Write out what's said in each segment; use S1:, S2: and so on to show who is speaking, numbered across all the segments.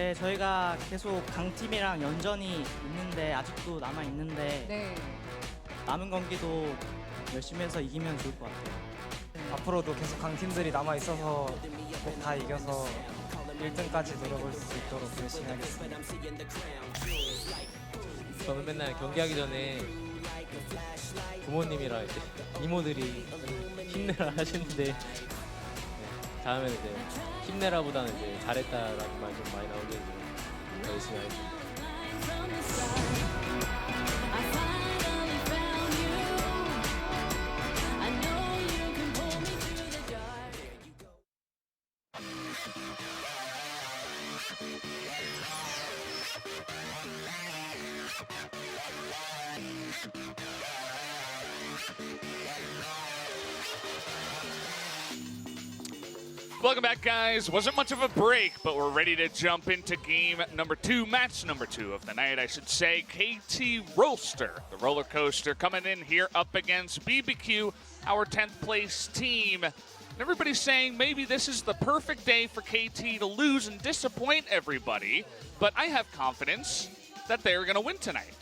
S1: 네, 저희가 계속 강팀이랑 연전이 있는데 아직도 남아 있는데
S2: 네.
S1: 남은 경기도 열심히 해서 이기면 좋을 것 같아요.
S3: 앞으로도 계속 강팀들이 남아있어서 꼭 다 이겨서 1등까지 노려볼 수 있도록 열심히 하겠습니다.
S4: 저는 맨날 경기하기 전에 부모님이랑 이제 이모들이 힘내라 하시는데 네, 다음에는 이제 힘내라보다는 이제 잘했다라는 말 좀 많이 나오게 더 열심히 하겠습니다.
S5: Welcome back, guys. Wasn't much of a break, but we're ready to jump into game number 2, match number 2 of the night, I should say. KT Rolster, the roller coaster, coming in here up against BBQ, our 10th place team. And everybody's saying maybe this is the perfect day for KT to lose and disappoint everybody, but I have confidence that they're going to win tonight.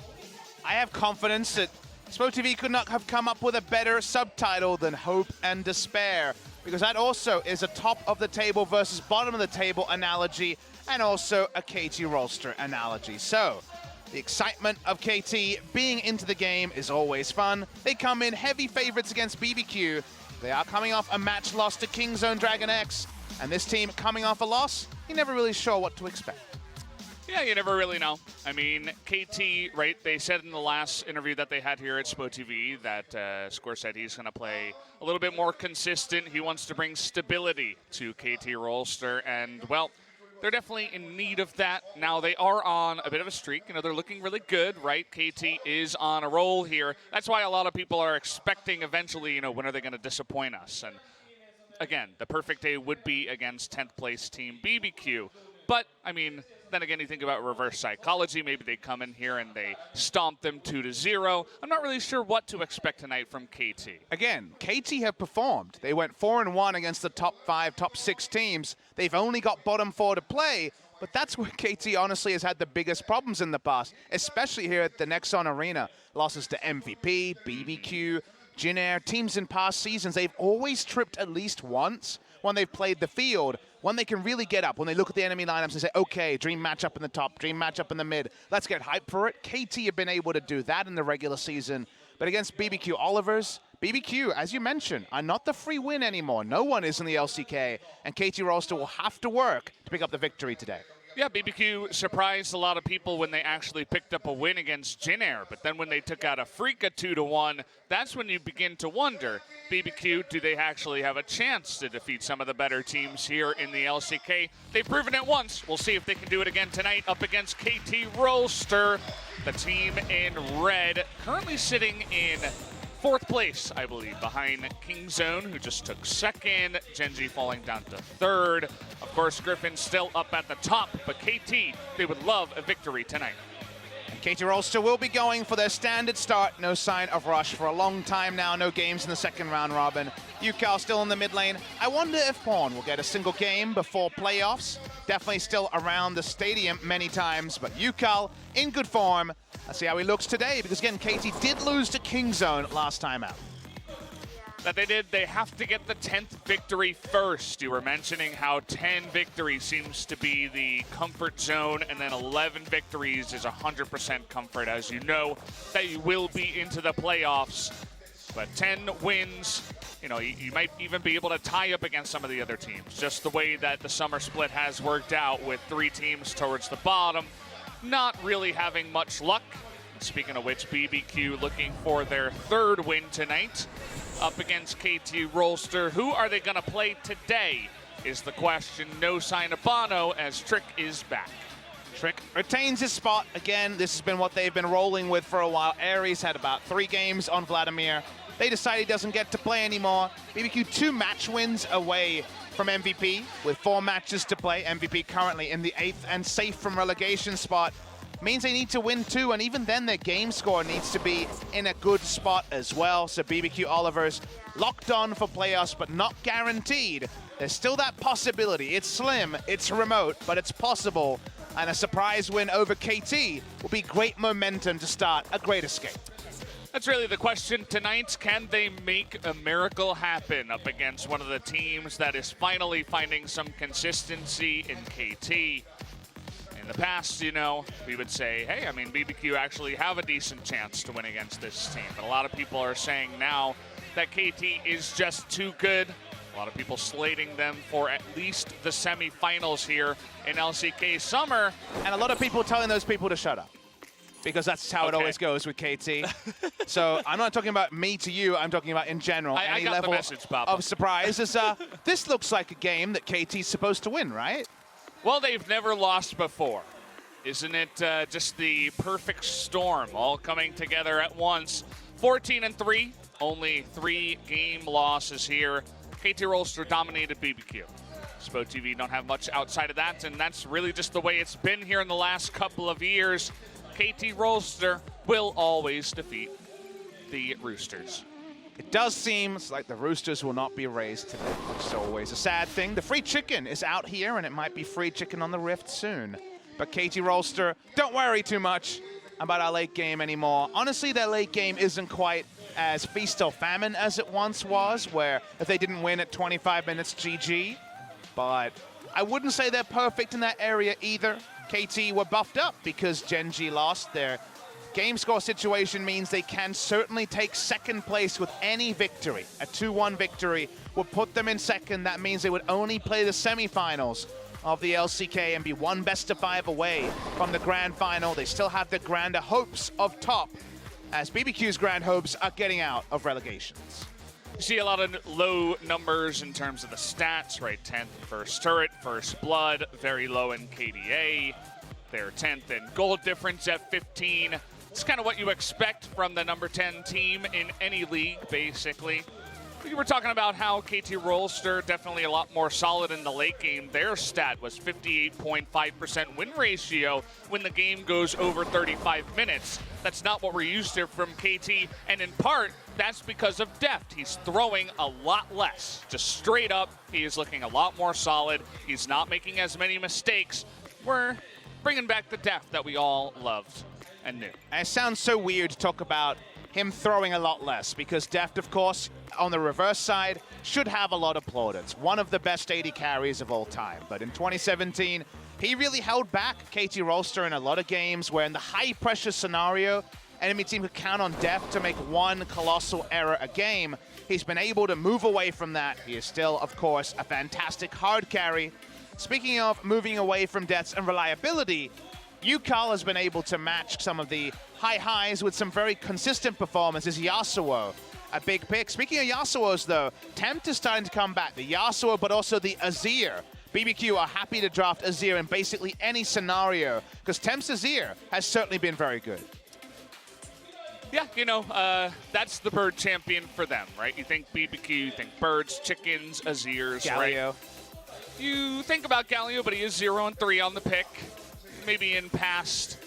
S6: I have confidence that SpoTV could not have come up with a better subtitle than Hope and Despair, because that also is a top of the table versus bottom of the table analogy, and also a KT Rolster analogy. So, the excitement of KT being into the game is always fun. They come in heavy favorites against BBQ. They are coming off a match loss to Kingzone Dragon X, and this team coming off a loss, you're never really sure what to expect.
S5: Yeah, you never really know. I mean, KT, right, they said in the last interview that they had here at SpoTV that Score said he's going to play a little bit more consistent. He wants to bring stability to KT Rolster, and, well, they're definitely in need of that. Now, they are on a bit of a streak. You know, they're looking really good, right? KT is on a roll here. That's why a lot of people are expecting eventually, you know, when are they going to disappoint us? And, again, the perfect day would be against 10th place team BBQ. But, I mean, then again, you think about reverse psychology. Maybe they come in here and they stomp them 2-0. I'm not really sure what to expect tonight from KT.
S6: Again, KT have performed. They went 4-1 against the top 5, top 6 teams. They've only got bottom 4 to play, but that's where KT honestly has had the biggest problems in the past, especially here at the Nexon Arena. Losses to MVP, BBQ, Jin-Air, teams in past seasons. They've always tripped at least once when they've played the field, when they can really get up, when they look at the enemy lineups and say, okay, dream matchup in the top, dream matchup in the mid, let's get hyped for it. KT have been able to do that in the regular season, but against BBQ Olivers, BBQ, as you mentioned, are not the free win anymore. No one is in the LCK, and KT Rolster will have to work to pick up the victory today.
S5: Yeah, BBQ surprised a lot of people when they actually picked up a win against Jin-Air, but then when they took out a FLICKR 2-1, that's when you begin to wonder, BBQ, do they actually have a chance to defeat some of the better teams here in the LCK? They've proven it once. We'll see if they can do it again tonight up against KT Rolster, the team in red, currently sitting in 4th place, I believe, behind Kingzone, who just took 2nd, Genji falling down to 3rd. Of course, Griffin still up at the top, but KT, they would love a victory tonight.
S6: And KT Rolster will be going for their standard start. No sign of rush for a long time now. No games in the second round robin. Yukal still in the mid lane. I wonder if Pawn will get a single game before playoffs. Definitely still around the stadium many times, but Yukal in good form. Let's see how he looks today, because again, KT did lose to Kingzone last time out.
S5: That they did, they have to get the 10th victory first. You were mentioning how 10 victories seems to be the comfort zone, and then 11 victories is 100% comfort, as you know that you will be into the playoffs. But 10 wins, you know, you might even be able to tie up against some of the other teams, just the way that the summer split has worked out with 3 teams towards the bottom, not really having much luck. Speaking of which, BBQ looking for their 3rd win tonight up against KT Rolster. Who are they going to play today is the question. No sign of Bono as Trick is back.
S6: Trick retains his spot. Again, this has been what they've been rolling with for a while. Ares had about 3 games on Vladimir. They decide he doesn't get to play anymore. BBQ 2 match wins away from MVP with 4 matches to play. MVP currently in the 8th and safe from relegation spot. Means they need to win 2, and even then their game score needs to be in a good spot as well. So BBQ Olivers locked on for playoffs, but not guaranteed. There's still that possibility. It's slim, it's remote, but it's possible. And a surprise win over KT will be great momentum to start a great escape.
S5: That's really the question tonight. Can they make a miracle happen up against one of the teams that is finally finding some consistency in KT? In the past, you know, we would say, hey, I mean, BBQ actually have a decent chance to win against this team. But a lot of people are saying now that KT is just too good. A lot of people slating them for at least the semifinals here in LCK Summer.
S6: And a lot of people telling those people to shut up, because that's how it always goes with KT. So I'm not talking about me to you, I'm talking about in general.
S5: I got
S6: level
S5: the message, Papa.
S6: of surprise is this looks like a game that KT's supposed to win, right?
S5: Well, they've never lost before. Isn't it just the perfect storm all coming together at once? 14-3, only 3 game losses here. KT Rolster dominated BBQ. Spo TV don't have much outside of that, and that's really just the way it's been here in the last couple of years. KT Rolster will always defeat the Roosters.
S6: It does seem like the Roosters will not be raised today, which is always a sad thing. The free chicken is out here, and it might be free chicken on the Rift soon. But KT Rolster, don't worry too much about our late game anymore. Honestly, their late game isn't quite as feast or famine as it once was, where if they didn't win at 25 minutes, GG. But I wouldn't say they're perfect in that area either. KT were buffed up because Gen G lost. Their game score situation means they can certainly take second place with any victory. A 2-1 victory would put them in second. That means they would only play the semifinals of the LCK and be one best of 5 away from the grand final. They still have the grander hopes of top, as BBQ's grand hopes are getting out of relegations.
S5: You see a lot of low numbers in terms of the stats, right? 10th first turret, first blood, very low in KDA. They're 10th in gold difference at 15. It's kind of what you expect from the number 10 team in any league, basically. We were talking about how KT Rolster definitely a lot more solid in the late game. Their stat was 58.5% win ratio when the game goes over 35 minutes. That's not what we're used to from KT, and in part, that's because of Deft. He's throwing a lot less. Just straight up, he is looking a lot more solid. He's not making as many mistakes. We're bringing back the Deft that we all loved and knew.
S6: And it sounds so weird to talk about him throwing a lot less, because Deft, of course, on the reverse side, should have a lot of plaudits. One of the best AD carries of all time. But in 2017, he really held back KT Rolster in a lot of games where in the high-pressure scenario, enemy team could count on Deft to make one colossal error a game. He's been able to move away from that. He is still, of course, a fantastic hard carry. Speaking of moving away from Deft's and reliability, UCAL has been able to match some of the high highs with some very consistent performances. Yasuo, a big pick. Speaking of Yasuo's, though, Tempt is starting to come back. The Yasuo, but also the Azir. BBQ are happy to draft Azir in basically any scenario, because Tempt's Azir has certainly been very good.
S5: Yeah, you know, that's the bird champion for them, right? You think BBQ, you think birds, chickens, Azirs,
S6: Galio.
S5: right? You think about Galio, but he is 0-3 on the pick. Maybe in past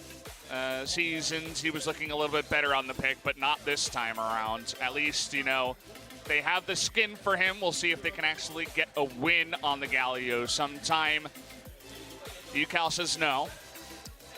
S5: seasons, he was looking a little bit better on the pick, but not this time around. At least, you know, they have the skin for him. We'll see if they can actually get a win on the Galio sometime. UCAL says no.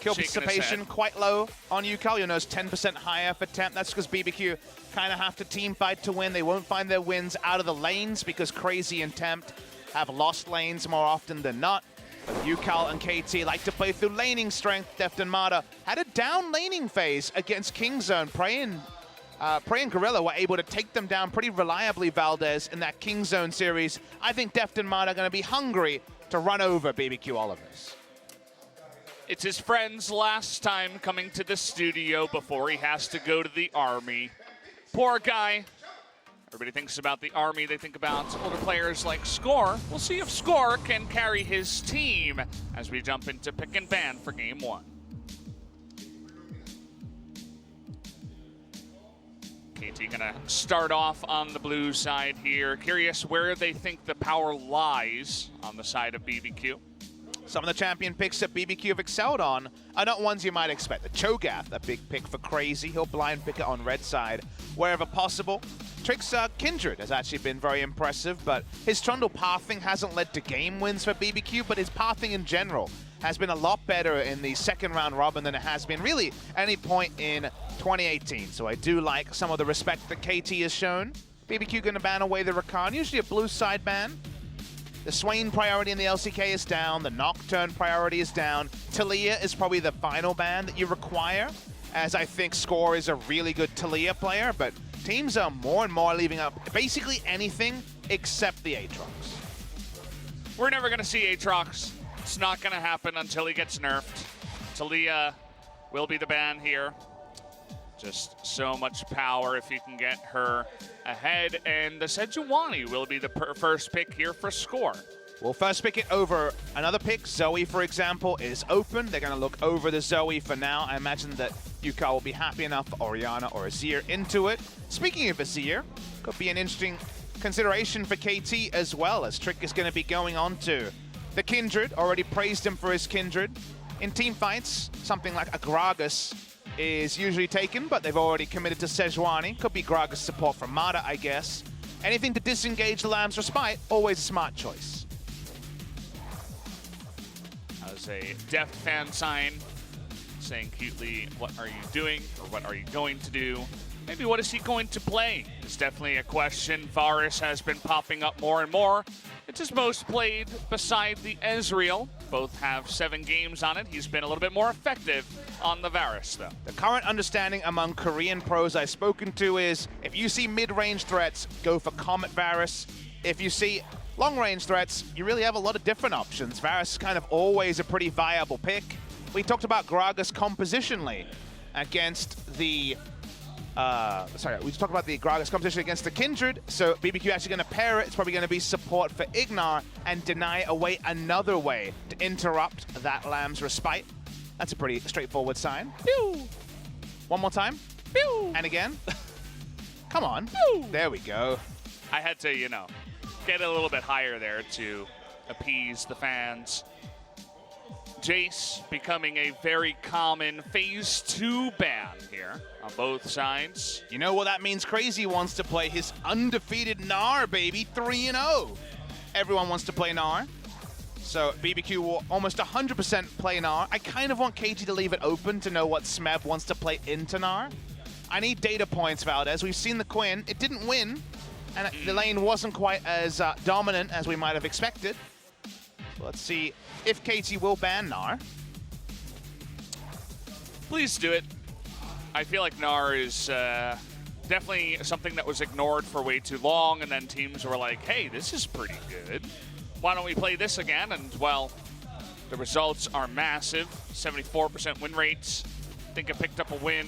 S6: Kill participation quite low on UCAL. You'll notice 10% higher for Tempt. That's because BBQ kind of have to team fight to win. They won't find their wins out of the lanes because Crazy and Tempt have lost lanes more often than not. But UCAL and KT like to play through laning strength. Deft and Mata had a down laning phase against Kingzone. Prey and Gorilla were able to take them down pretty reliably, Valdez, in that Kingzone series. I think Deft and Mata are going to be hungry to run over BBQ Olivers.
S5: It's his friend's last time coming to the studio before he has to go to the army. Poor guy. Everybody thinks about the army. They think about older players like Score. We'll see if Score can carry his team as we jump into pick and ban for game 1. KT gonna start off on the blue side here. Curious where they think the power lies on the side of BBQ.
S6: Some of the champion picks that BBQ have excelled on are not ones you might expect. The Cho'Gath, a big pick for Crazy. He'll blind pick it on red side wherever possible. Trix Kindred has actually been very impressive, but his Trundle pathing hasn't led to game wins for BBQ, but his pathing in general has been a lot better in the second round robin than it has been really any point in 2018. So I do like some of the respect that KT has shown. BBQ going to ban away the Rakan, usually a blue side ban. The Swain priority in the LCK is down. The Nocturne priority is down. Talia is probably the final ban that you require, as I think Score is a really good Talia player, but teams are more and more leaving up basically anything except the Aatrox.
S5: We're never going to see Aatrox. It's not going to happen until he gets nerfed. Talia will be the ban here. Just so much power if you can get her ahead. And the Sejuani will be the first pick here for Score.
S6: We'll first pick it over another pick. Zoe, for example, is open. They're going to look over the Zoe for now. I imagine that Yuka will be happy enough for Orianna or Azir into it. Speaking of Azir, could be an interesting consideration for KT as well, as Trick is going to be going on to the Kindred. Already praised him for his Kindred. In team fights, something like a Gragas is usually taken, but they've already committed to Sejuani. Could be Gragas support from Mata, I guess. Anything to disengage the Lamb's Respite, always a smart choice.
S5: As a Def fan sign, saying cutely, what are you doing, or what are you going to do? Maybe what is he going to play? It's definitely a question. Varus has been popping up more and more. It's his most played beside the Ezreal. Both have 7 games on it. He's been a little bit more effective on the Varus, though.
S6: The current understanding among Korean pros I've spoken to is if you see mid-range threats, go for Comet Varus. If you see long-range threats, you really have a lot of different options. Varus is kind of always a pretty viable pick. We talked about Gragas compositionally against the we just talked about the Gragas competition against the Kindred, so BBQ actually going to pair it. It's probably going to be support for Ignar and deny away another way to interrupt that Lamb's Respite. That's a pretty straightforward sign.
S5: Pew!
S6: One more time.
S5: Pew!
S6: And again. Come on.
S5: Pew!
S6: There we go.
S5: I had to, you know, get a little bit higher there to appease the fans. Jace becoming a very common phase 2 ban here on both sides.
S6: You know what that means? Crazy wants to play his undefeated Gnar, baby. 3-0. Everyone wants to play Gnar. So BBQ will almost 100% play Gnar. I kind of want KT to leave it open to know what Smev wants to play into Gnar. I need data points, Valdez. We've seen the Quinn. It didn't win, and the lane wasn't quite as dominant as we might have expected. So let's see if KT will ban Gnar.
S5: Please do it. I feel like Gnar is definitely something that was ignored for way too long, and then teams were like, hey, this is pretty good. Why don't we play this again? And, well, the results are massive. 74% win rates. I think I picked up a win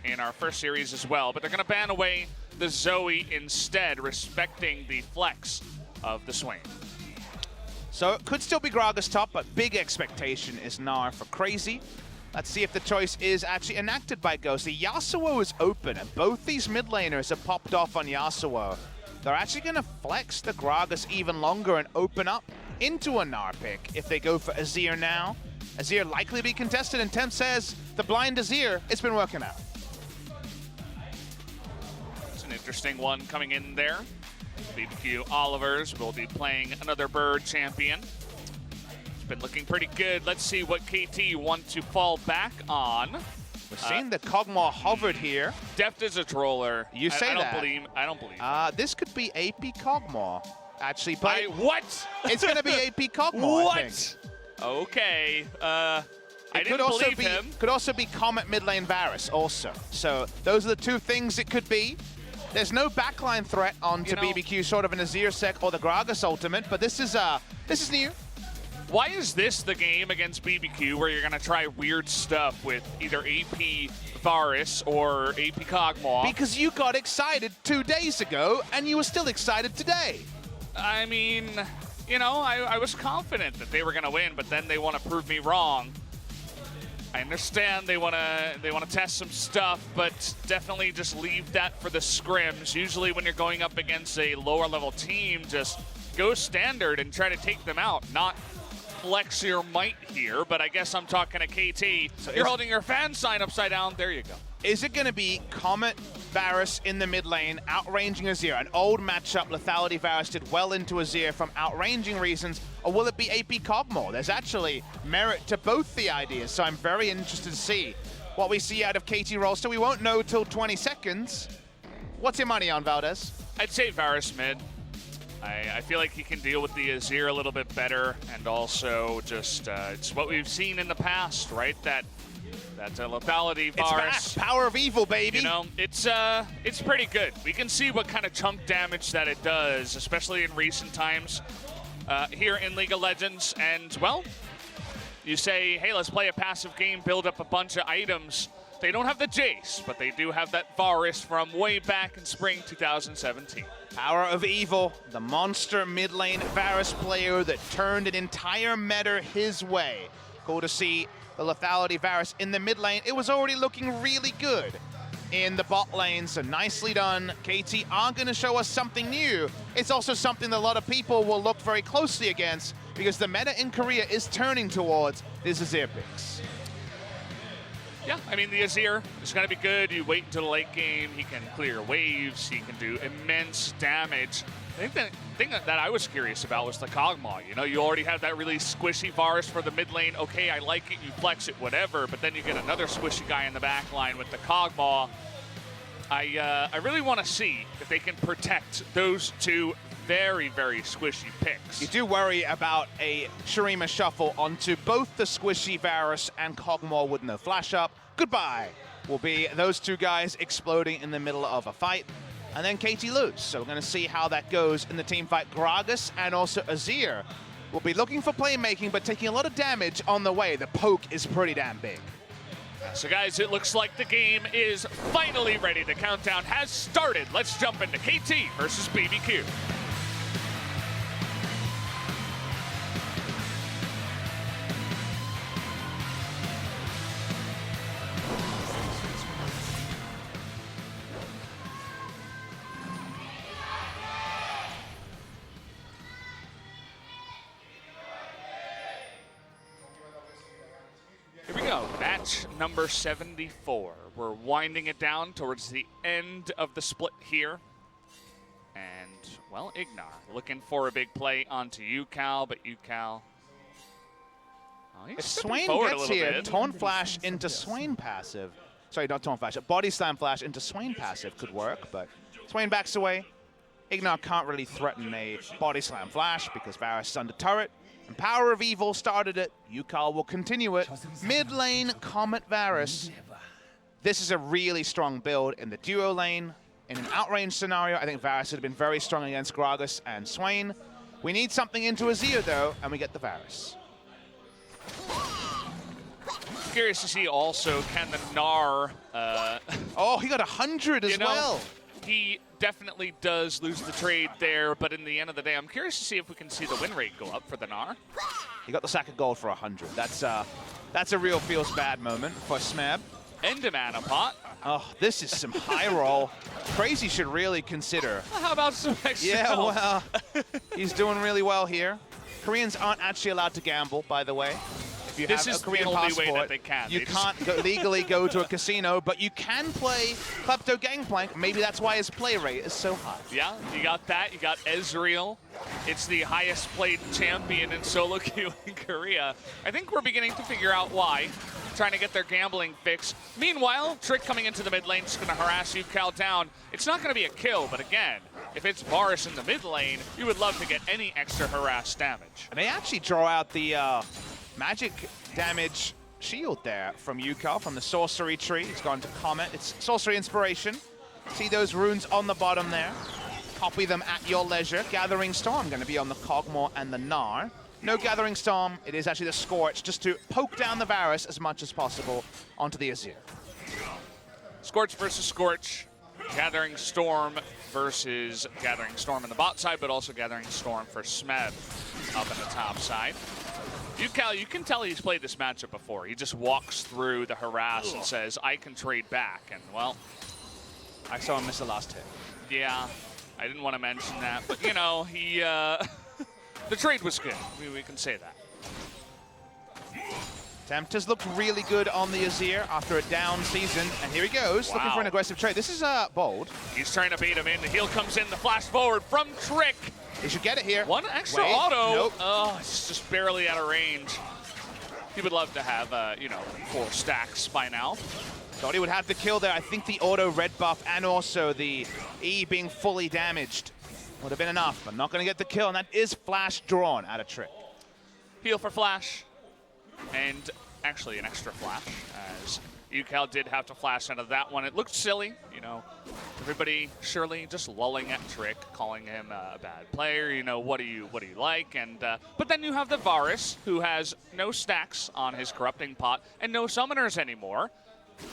S5: in our first series as well, but they're going to ban away the Zoe instead, respecting the flex of the Swain.
S6: So it could still be Gragas top, but big expectation is Gnar for Crazy. Let's see if the choice is actually enacted by Ghost. The Yasuo is open, and both these mid laners have popped off on Yasuo. They're actually going to flex the Gragas even longer and open up into a Gnar pick if they go for Azir now. Azir likely to be contested, and Temp says the blind Azir, it's been working out.
S5: It's an interesting one coming in there. BBQ Olivers will be playing another bird champion. It's been looking pretty good. Let's see what KT want to fall back on.
S6: We're seeing the Kog'Maw hovered here.
S5: Deft is a troller.
S6: You say that.
S5: I don't believe.
S6: This could be AP Kog'Maw. Actually, play.
S5: What?
S6: It's going to be AP Kog'Maw.
S5: What?
S6: I think.
S5: Okay. I didn't
S6: could also
S5: believe
S6: be,
S5: him.
S6: Could also be Comet mid lane Varus also. So those are the two things it could be. There's no backline threat onto BBQ, sort of an Azir sec or the Gragas ultimate, but this is new.
S5: Why is this the game against BBQ where you're going to try weird stuff with either AP Varus or AP Kog'Maw?
S6: Because you got excited 2 days ago, and you were still excited today.
S5: I mean, you know, I was confident that they were going to win, but then they want to prove me wrong. I understand they want to test some stuff, but definitely just leave that for the scrims. Usually when you're going up against a lower level team, just go standard and try to take them out, not flex your might here. But I guess I'm talking to KT. So you're holding your fan sign upside down. There you go.
S6: Is it going to be Comet Varus in the mid lane, outranging Azir. An old matchup, lethality Varus did well into Azir from outranging reasons, or will it be AP Cogmore? There's actually merit to both the ideas, so I'm very interested to see what we see out of KT Rolster. We won't know till 20 seconds. What's your money on, Valdez?
S5: I'd say Varus mid. I feel like he can deal with the Azir a little bit better, and also just it's what we've seen in the past, right? That's a lethality Varus.
S6: It's back. Power of evil, baby.
S5: You know, it's pretty good. We can see what kind of chunk damage that it does, especially in recent times here in League of Legends. And, well, you say, hey, let's play a passive game, build up a bunch of items. They don't have the Jace, but they do have that Varus from way back in spring 2017.
S6: Power of evil, the monster mid lane Varus player that turned an entire meta his way. Cool to see the lethality Varus in the mid lane. It was already looking really good in the bot lane, so nicely done. KT are going to show us something new. It's also something that a lot of people will look very closely against, because the meta in Korea is turning towards this Azir picks.
S5: Yeah, I mean, the Azir is going to be good. You wait until the late game. He can clear waves. He can do immense damage. I think the thing that I was curious about was the Kog'Maw. You know, you already have that really squishy Varus for the mid lane. Okay, I like it, you flex it, whatever, but then you get another squishy guy in the back line with the Kog'Maw. I really want to see if they can protect those two very, very squishy picks.
S6: You do worry about a Shurima shuffle onto both the squishy Varus and Kog'Maw with no flash up. Goodbye will be those two guys exploding in the middle of a fight. And then KT lose. So we're going to see how that goes in the team fight. Gragas and also Azir will be looking for playmaking, but taking a lot of damage on the way. The poke is pretty damn big.
S5: So guys, it looks like the game is finally ready. The countdown has started. Let's jump into KT versus BBQ. Here we go, match number 74. We're winding it down towards the end of the split here. And, well, Ignar looking for a big play onto UCal, but UCal... Oh,
S6: If Swain gets here, Taunt Flash into Swain passive. Sorry, not Taunt Flash, Body Slam Flash into Swain passive could work, but Swain backs away. Ignar can't really threaten a Body Slam Flash because Varus is under turret. And Power of Evil started it. UCal will continue it. Mid lane, Comet Varus. This is a really strong build in the duo lane. In an outrange scenario, I think Varus would have been very strong against Gragas and Swain. We need something into Azir, though, and we get the Varus.
S5: Curious to see also, can the Gnar...
S6: oh, he got 100 as well.
S5: He definitely does lose the trade there, but in the end of the day, I'm curious to see if we can see the win rate go up for the Gnar.
S6: He got the sack of gold for 100. That's a real feels bad moment for Smeb.
S5: And a mana pot.
S6: Oh, this is some high roll. Crazy should really consider.
S5: How about some extra
S6: Yeah,
S5: health?
S6: well, he's doing really well here. Koreans aren't actually allowed to gamble, by the way. If you
S5: This
S6: have
S5: is
S6: a Korean
S5: the only
S6: passport,
S5: way that they can.
S6: you
S5: They just-
S6: can't legally go to a casino, but you can play Klepto Gangplank. Maybe that's why his play rate is so high.
S5: Yeah, you got that. You got Ezreal. It's the highest played champion in solo queue in Korea. I think we're beginning to figure out why. Trying to get their gambling fix. Meanwhile, Trick coming into the mid lane is going to harass UCal down. It's not going to be a kill, but again, if it's Varus in the mid lane, you would love to get any extra harass damage.
S6: And they actually draw out the magic damage shield there from UCal, from the sorcery tree. It's gone to Comet. It's sorcery inspiration. See those runes on the bottom there. Copy them at your leisure. Gathering Storm going to be on the Kog'Maw and the Gnar. No Gathering Storm. It is actually the Scorch, just to poke down the Varus as much as possible onto the Azir.
S5: Scorch versus Scorch. Gathering Storm versus Gathering Storm on the bot side, but also Gathering Storm for Smeb up on the top side. UCal, you can tell he's played this matchup before. He just walks through the harass and says, I can trade back. And, well,
S6: I saw him miss the last hit.
S5: yeah, I didn't want to mention that. But, you know, he... the trade was good. We can say that.
S6: Tempt has looked really good on the Azir after a down season, and here he goes, looking for an aggressive trade. This is bold.
S5: He's trying to bait him in. The heal comes in, the flash forward from Trick.
S6: He should get it here.
S5: One extra
S6: Wait,
S5: auto.
S6: nope.
S5: Oh, it's just barely out of range. He would love to have, 4 stacks by now.
S6: Thought he would have the kill there. I think the auto red buff and also the E being fully damaged would have been enough, but not going to get the kill, and that is flash drawn out of Trick.
S5: Heal for flash. And actually an extra flash, as UCal did have to flash out of that one. It looked silly, everybody surely just lulling at Trick, calling him a bad player, what do you like? And but then you have the Varus, who has no stacks on his corrupting pot and no summoners anymore.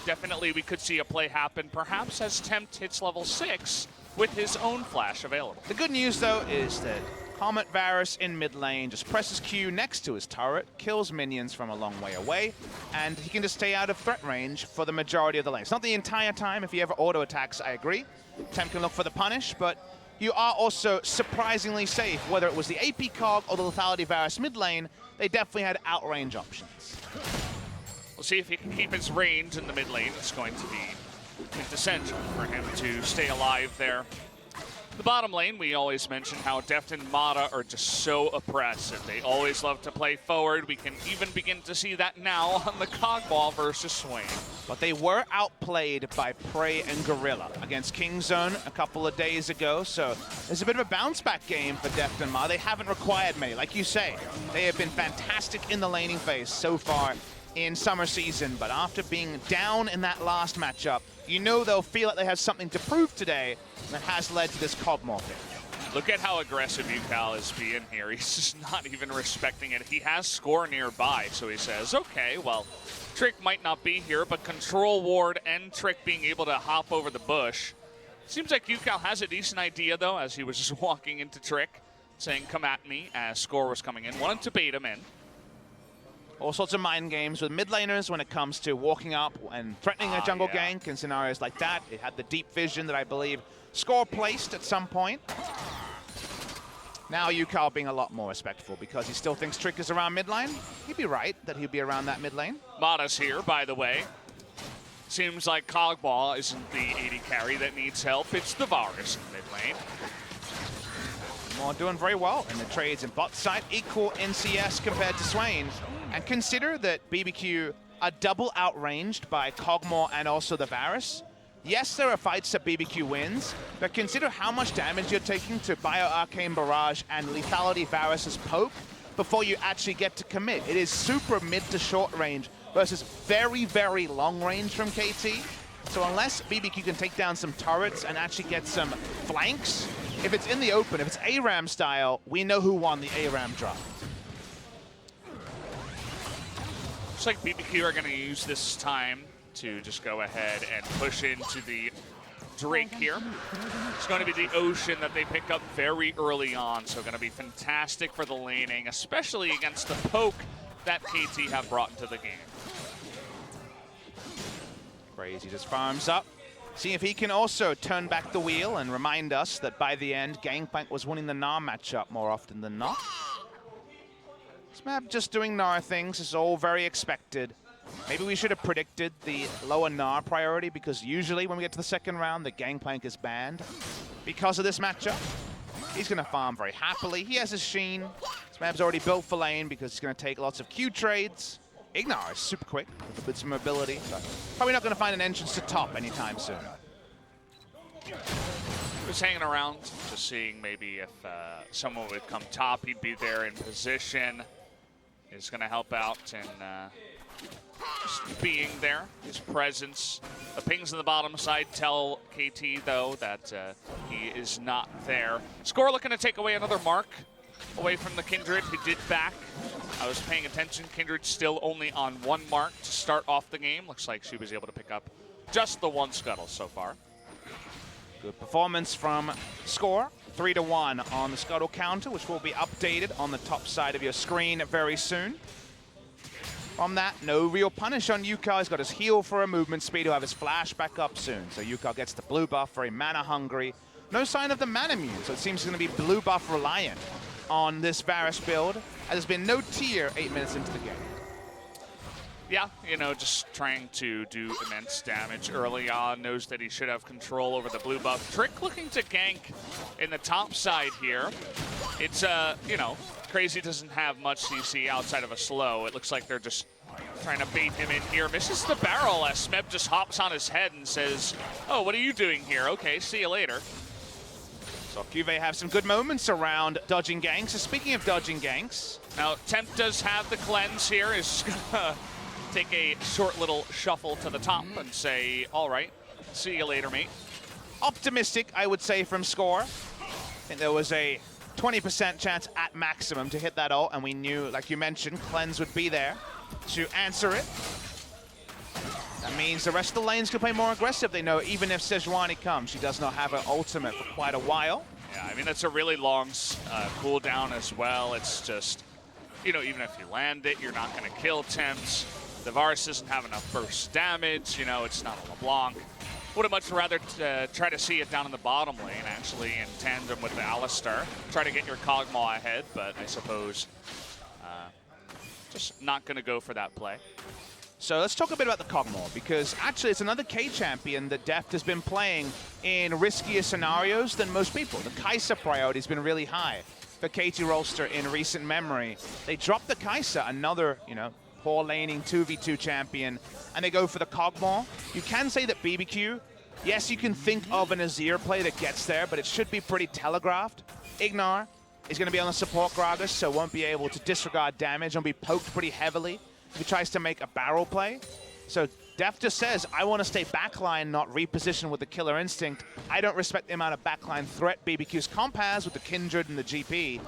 S5: Definitely we could see a play happen, perhaps as Tempt hits level 6 with his own flash available.
S6: The good news, though, is that Comet Varus in mid lane just presses Q next to his turret, kills minions from a long way away, and he can just stay out of threat range for the majority of the lane. It's not the entire time. If he ever auto attacks, I agree. Tempt can look for the punish, but you are also surprisingly safe. Whether it was the AP cog or the Lethality Varus mid lane, they definitely had outrange options.
S5: We'll see if he can keep his range in the mid lane. It's going to be essential for him to stay alive there. The bottom lane, we always mention how Deft and Mata are just so oppressive. They always love to play forward. We can even begin to see that now on the Cogball versus Swain.
S6: But they were outplayed by Prey and Gorilla against Kingzone a couple of days ago, so there's a bit of a bounce-back game for Deft and Mata. They haven't required many. Like you say, they have been fantastic in the laning phase so far in summer season, but after being down in that last matchup, they'll feel like they have something to prove today that has led to this Cogmore pick.
S5: Look at how aggressive UCal is being here. He's just not even respecting it. He has score nearby, so he says, okay, well, Trick might not be here, but Control Ward and Trick being able to hop over the bush. Seems like UCal has a decent idea, though, as he was just walking into Trick, saying, come at me, as score was coming in. Wanted to bait him in.
S6: All sorts of mind games with mid laners when it comes to walking up and threatening a jungle gank in scenarios like that. It had the deep vision that I believe Score placed at some point. Now UCal being a lot more respectful because he still thinks Trick is around mid lane. He'd be right that he'd be around that mid lane.
S5: Mata's here, by the way. Seems like Cogball isn't the AD carry that needs help. It's the Varus in mid lane.
S6: More doing very well in the trades in bot side, equal NCS compared to Swain. And consider that BBQ are double outranged by Cogmore and also the Varus. Yes, there are fights that BBQ wins, but consider how much damage you're taking to Bio-Arcane Barrage and Lethality Varus's poke before you actually get to commit. It is super mid to short range versus very, very long range from KT. So unless BBQ can take down some turrets and actually get some flanks, if it's in the open, if it's ARAM style, we know who won the ARAM draft.
S5: Looks like BBQ are going to use this time to just go ahead and push into the Drake here. It's going to be the Ocean that they pick up very early on, so going to be fantastic for the laning, especially against the poke that KT have brought into the game.
S6: Crazy just farms up. See if he can also turn back the wheel and remind us that by the end, Gangplank was winning the Gnar matchup more often than not. This map just doing Gnar things is all very expected. Maybe we should have predicted the lower Gnar priority because usually when we get to the second round, the Gangplank is banned because of this matchup. He's going to farm very happily. He has his Sheen. This map's already built for lane because he's going to take lots of Q trades. Ignar is super quick with some mobility, but probably not going to find an entrance to top anytime soon.
S5: Just hanging around, just seeing maybe if someone would come top, he'd be there in position. He's going to help out and just being there, his presence. The pings on the bottom side tell KT, though, that he is not there. Score looking to take away another mark away from the Kindred, who did back. I was paying attention. Kindred still only on one mark to start off the game. Looks like she was able to pick up just the one scuttle so far.
S6: Good performance from Score. 3-1 on the scuttle counter, which will be updated on the top side of your screen very soon. From that, no real punish on UCal. He's got his heal for a movement speed. He'll have his flash back up soon. So UCal gets the blue buff, very mana hungry. No sign of the mana immune, so it seems he's going to be blue buff reliant on this Varus build. There's been no tier 8 minutes into the game.
S5: Yeah, you know, just trying to do immense damage early on, knows that he should have control over the blue buff. Trick looking to gank in the top side here. It's, you know, Crazy doesn't have much CC outside of a slow. It looks like they're just trying to bait him in here. Misses the barrel as Smeb just hops on his head and says, oh, what are you doing here? Okay, see you later.
S6: So Juve have some good moments around dodging ganks. So speaking of dodging ganks,
S5: now Temp does have the cleanse here. Is gonna take a short little shuffle to the top and say, all right, see you later, mate.
S6: optimistic, I would say, from Score. I think there was a 20% chance at maximum to hit that ult, and we knew, like you mentioned, Cleanse would be there to answer it. That means the rest of the lanes can play more aggressive. They know even if Sejuani comes, she does not have an ultimate for quite a while.
S5: Yeah, I mean, that's a really long cooldown as well. It's just, you know, even if you land it, you're not going to kill Temps. The Varus doesn't have enough burst damage. You know, it's not a LeBlanc. Would have much rather try to see it down in the bottom lane, actually, in tandem with the Alistar. Try to get your Kog'Maw ahead, but I suppose just not going to go for that play.
S6: So let's talk a bit about the Kog'Maw, because actually it's another K champion that Deft has been playing in riskier scenarios than most people. The Kai'Sa priority has been really high for KT Rolster in recent memory. They dropped the Kai'Sa, another, you know, poor laning 2v2 champion, and they go for the Kog'Maw. You can say that BBQ, yes, you can think of an Azir play that gets there, but it should be pretty telegraphed. Ignar is going to be on the support Gragas, so won't be able to disregard damage and be poked pretty heavily if he tries to make a barrel play. So Deft just says, I want to stay backline, not reposition with the Killer Instinct. I don't respect the amount of backline threat BBQ's comp has with the Kindred and the GP.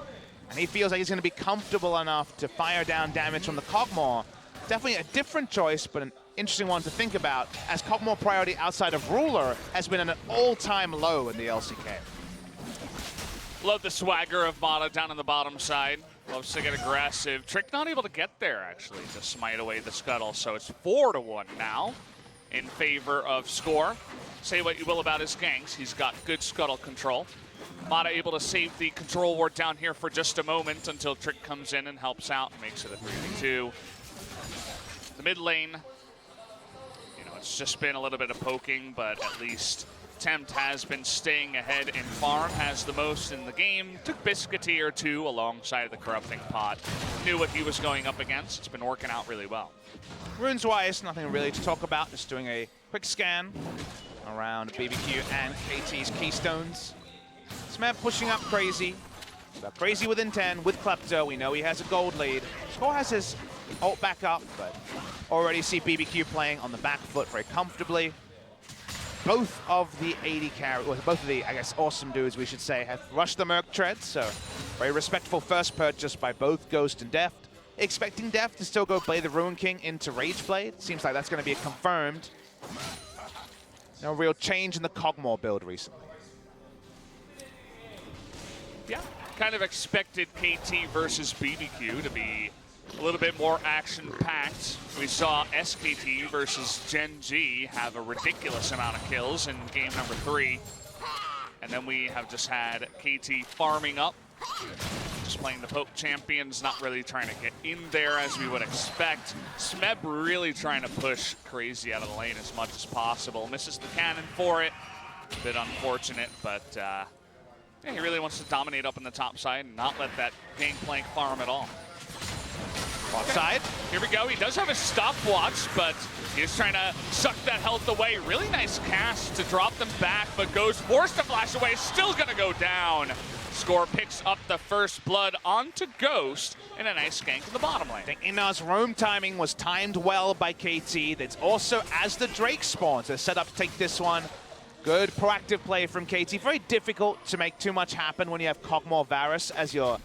S6: And he feels like he's going to be comfortable enough to fire down damage from the Kog'Maw. Definitely a different choice, but an interesting one to think about, as Kog'Maw priority outside of Ruler has been at an all-time low in the LCK.
S5: Love the swagger of Mata down on the bottom side. Loves to get aggressive. Trick not able to get there, actually, to smite away the Scuttle. So it's 4-1 now in favor of Score. Say what you will about his ganks. He's got good Scuttle control. Mata able to save the control ward down here for just a moment until Trick comes in and helps out and makes it a 3v2. The mid lane, you know, it's just been a little bit of poking, but at least Tempt has been staying ahead in farm, has the most in the game. Took Biscuiteer too alongside the Corrupting Pot. Knew what he was going up against. It's been working out really well.
S6: Runes-wise, nothing really to talk about. Just doing a quick scan around BBQ and KT's Keystones. Smeb pushing up Crazy. Got Crazy within 10 with Klepto. We know he has a gold lead. Score has his ult back up, but already see BBQ playing on the back foot very comfortably. Both of the 80 carry, well, both of the, I guess, awesome dudes, we should say, have rushed the Merc Tread, so very respectful first purchase by both Ghost and Deft. Expecting Deft to still go play the Ruin King into Rageblade. Seems like that's going to be confirmed. No real change in the Kog'Maw build recently.
S5: Yeah, kind of expected KT versus BBQ to be a little bit more action-packed. We saw SKT versus Gen G have a ridiculous amount of kills in game number 3. And then we have just had KT farming up, just playing the Poke champions, not really trying to get in there as we would expect. Smeb really trying to push Crazy out of the lane as much as possible. Misses the cannon for it. A bit unfortunate, but yeah, he really wants to dominate up in the top side and not let that Gangplank farm at all.
S6: Offside.
S5: Here we go. He does have a stopwatch, but he's trying to suck that health away. Really nice cast to drop them back, but goes forced to flash away. Still going to go down. Score picks up the first blood onto Ghost and a nice gank in the bottom lane.
S6: I think Inar's roam timing was timed well by KT. That's also as the Drake spawns. They're set up to take this one. Good proactive play from KT. Very difficult to make too much happen when you have Kog'Maw Varus as your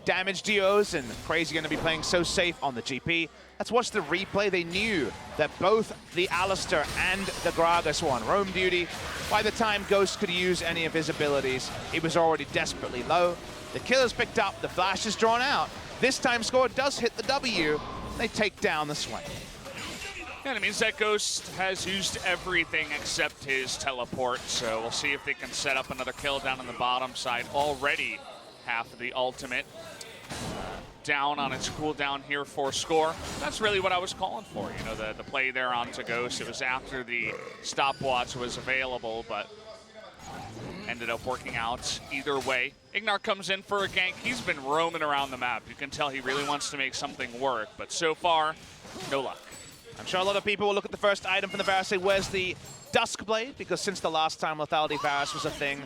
S6: damage duos, and Crazy going to be playing so safe on the GP. Let's watch the replay. They knew that both the Alistar and the Gragas were on roam duty. By the time Ghost could use any of his abilities, he was already desperately low. The killer's picked up, the flash is drawn out. This time Score does hit the W. They take down the Swain.
S5: And it means that Ghost has used everything except his teleport, so we'll see if they can set up another kill down on the bottom side. Already half of the ultimate. down on its cooldown here for score. That's really what I was calling for. You know, the play there onto Ghost. It was after the stopwatch was available, but ended up working out either way. Ignar comes in for a gank. He's been roaming around the map. You can tell he really wants to make something work, but so far, no luck.
S6: I'm sure a lot of people will look at the first item from the Varus, say, where's the Duskblade? Because since the last time Lethality Varus was a thing,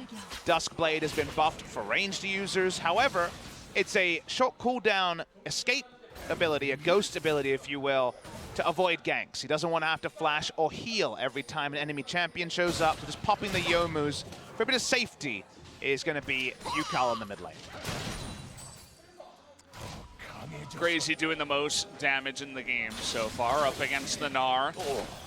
S6: Duskblade has been buffed for ranged users. However, it's a short cooldown escape ability, a ghost ability, if you will, to avoid ganks. He doesn't want to have to flash or heal every time an enemy champion shows up. So just popping the Yomus for a bit of safety is going to be Yukal in the mid lane.
S5: Crazy doing the most damage in the game so far up against the Gnar.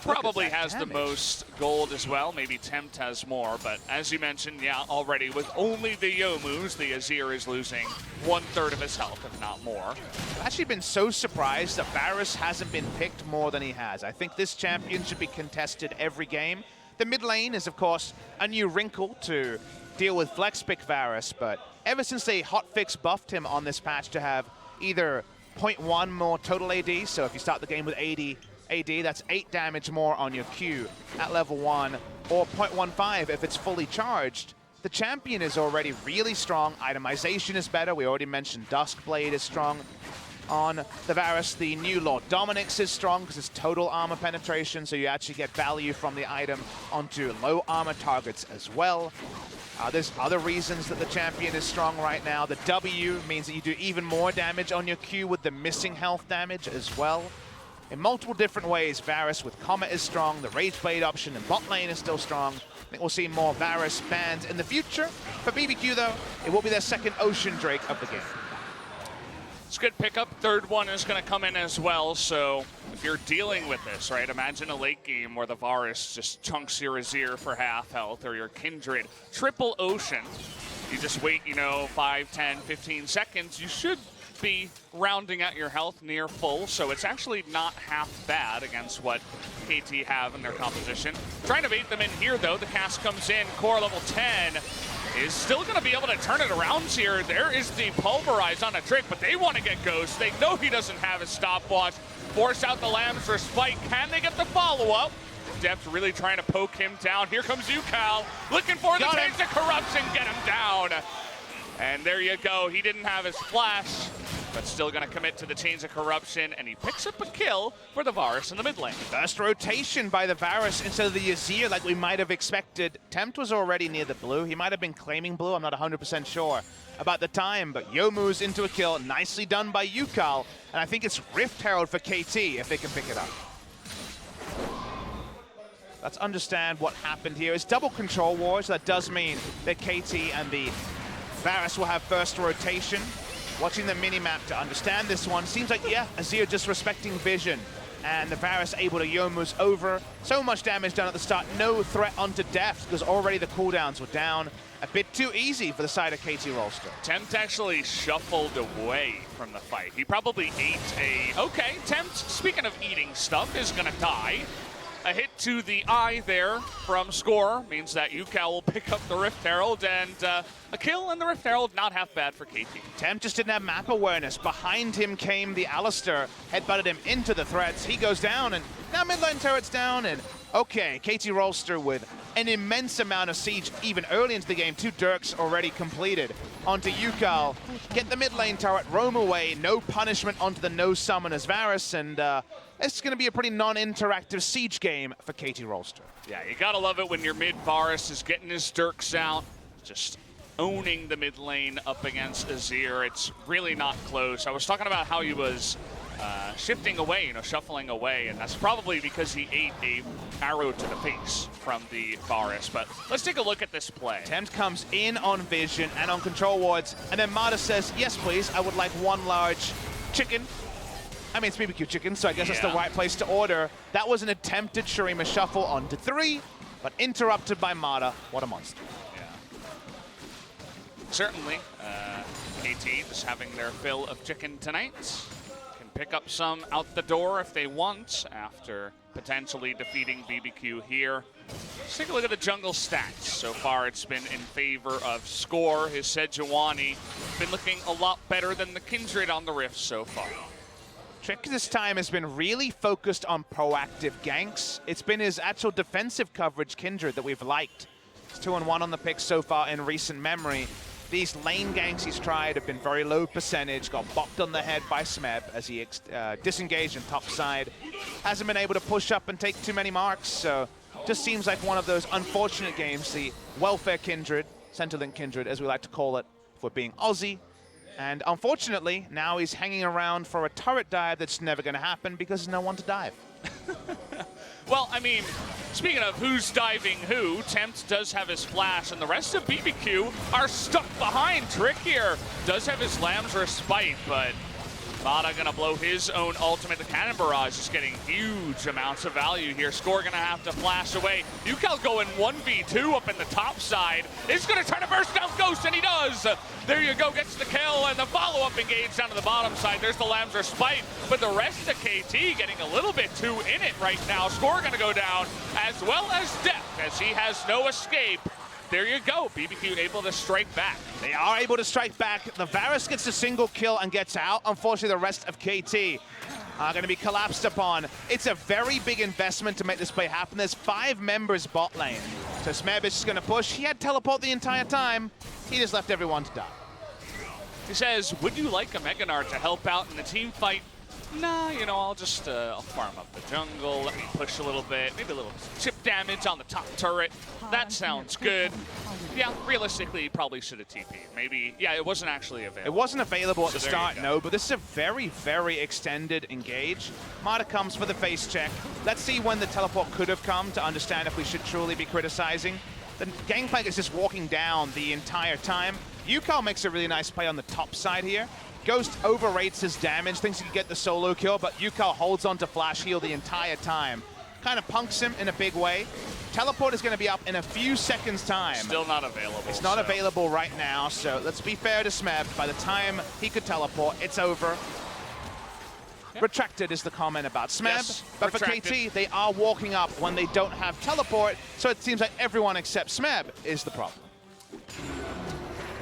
S5: Probably has the most gold as well. Maybe Tempt has more, but as you mentioned, yeah, already with only the Yomus, the Azir is losing 1/3 of his health, if not more.
S6: I've actually been so surprised that Varus hasn't been picked more than he has. I think this champion should be contested every game. The mid lane is, of course, a new wrinkle to deal with flex pick Varus, but ever since they hotfix buffed him on this patch to have either 0.1 more total AD, so if you start the game with 80 AD, that's 8 damage more on your Q at level 1, or 0.15 if it's fully charged. The champion is already really strong. Itemization is better. We already mentioned Duskblade is strong on the Varus. The new Lord Dominic's is strong because it's total armor penetration, so you actually get value from the item onto low armor targets as well. There's other reasons that the champion is strong right now. The W means that you do even more damage on your Q with the missing health damage as well. In multiple different ways, Varus with Comet is strong. The Rage Blade option in bot lane is still strong. I think we'll see more Varus bans in the future. For BBQ, though, it will be their second Ocean Drake of the game.
S5: It's a good pickup. Third one is going to come in as well, so if you're dealing with this, right, imagine a late game where the Varus just chunks your Azir for half health or your Kindred. Triple Ocean. You just wait, 5, 10, 15 seconds. You should be rounding out your health near full, so it's actually not half bad against what KT have in their composition. Trying to bait them in here, though. The cast comes in. Core level 10 is still going to be able to turn it around here. There is the Pulverize on a trick, but they want to get Ghost. They know he doesn't have his stopwatch. Force out the Lambs for Spike. Can they get the follow-up? Depth really trying to poke him down. Here comes Yukal, looking for the Chains of Corruption, get him down. And there you go. He didn't have his flash, but still going to commit to the Chains of Corruption, and he picks up a kill for the Varus in the mid lane.
S6: First rotation by the Varus instead of the Azir like we might have expected. Tempt was already near the blue. He might have been claiming blue. I'm not 100% sure about the time, but Yomu's into a kill. Nicely done by Yukal, and I think it's Rift Herald for KT if they can pick it up. Let's understand what happened here. It's double control wars. That does mean that KT and the Varus will have first rotation. Watching the mini-map to understand this one, seems like, yeah, Azir just respecting vision, and the Varus able to Yomu's over. So much damage done at the start, no threat onto death, because already the cooldowns were down. A bit too easy for the side of KT Rolster.
S5: Tempt actually shuffled away from the fight. He probably ate a... Okay, Tempt, speaking of eating stuff, is gonna die. A hit to the eye there from Score means that Yukal will pick up the Rift Herald, and a kill in the Rift Herald, not half bad for KT.
S6: Tempt just didn't have map awareness. Behind him came the Alistair, headbutted him into the threats. He goes down, and now mid lane turret's down, and okay, KT Rolster with an immense amount of siege even early into the game. 2 Dirks already completed onto Yukal. Get the mid lane turret, roam away, no punishment onto the no summoners Varus, and it's going to be a pretty non-interactive siege game for KT Rolster.
S5: Yeah, you gotta love it when your mid Varus is getting his Dirks out, just owning the mid lane up against Azir. It's really not close. I was talking about how he was shifting away, shuffling away, and that's probably because he ate a arrow to the face from the Varus. But let's take a look at this play.
S6: Tempt comes in on vision and on control wards, and then Mata says, yes please, I would like 1 large chicken. I mean, it's BBQ chicken, so I guess it's the right place to order. That was an attempted Shurima shuffle onto 3, but interrupted by Mata. What a monster.
S5: Yeah. Certainly, KT just having their fill of chicken tonight. Can pick up some out the door if they want after potentially defeating BBQ here. Let's take a look at the jungle stats. So far, it's been in favor of Score. His Sejuani been looking a lot better than the Kindred on the Rift so far.
S6: Trick this time has been really focused on proactive ganks. It's been his actual defensive coverage, Kindred, that we've liked. It's 2-1 on the pick so far in recent memory. These lane ganks he's tried have been very low percentage, got bopped on the head by Smeb as he disengaged in top side. Hasn't been able to push up and take too many marks, so just seems like one of those unfortunate games, the welfare Kindred, Centerlink Kindred, as we like to call it, for being Aussie. And unfortunately, now he's hanging around for a turret dive that's never going to happen because there's no one to dive.
S5: Well, I mean, speaking of who's diving who, Tempt does have his flash, and the rest of BBQ are stuck behind. Trick here does have his Lamb's Respite, but Mata gonna blow his own ultimate. The Cannon Barrage is getting huge amounts of value here. Score gonna have to flash away. Yukel going 1v2 up in the top side. Is gonna try to burst down Ghost, and he does. There you go, gets the kill, and the follow-up engage down to the bottom side. There's the Lamb's Respite, but the rest of KT getting a little bit too in it right now. Score gonna go down, as well as Death, as he has no escape. There you go, BBQ able to strike back.
S6: They are able to strike back. The Varus gets a single kill and gets out. Unfortunately, the rest of KT are going to be collapsed upon. It's a very big investment to make this play happen. There's 5 members bot lane. So Smeb is just going to push. He had teleport the entire time. He just left everyone to die.
S5: He says, would you like a Meganar to help out in the team fight? Nah, you know, I'll just I'll farm up the jungle, let me push a little bit, maybe a little chip damage on the top turret. That sounds good. Yeah, realistically, he probably should have TP'd. Maybe, yeah, it wasn't actually available.
S6: It wasn't available at the
S5: there
S6: start,
S5: you go.
S6: no, but this is a very, very extended engage. Mata comes for the face check. Let's see when the teleport could have come to understand if we should truly be criticizing. The Gangplank is just walking down the entire time. Yukel makes a really nice play on the top side here. Ghost overrates his damage, thinks he can get the solo kill, but Yukel holds on to flash heal the entire time. Kind of punks him in a big way. Teleport is going to be up in a few seconds' time.
S5: Still not available.
S6: It's not available right now, so let's be fair to Smeb. By the time he could teleport, it's over. Yep. Retracted is the comment about Smeb,
S5: yes,
S6: but
S5: retracted.
S6: For KT, they are walking up when they don't have teleport, so it seems like everyone except Smeb is the problem.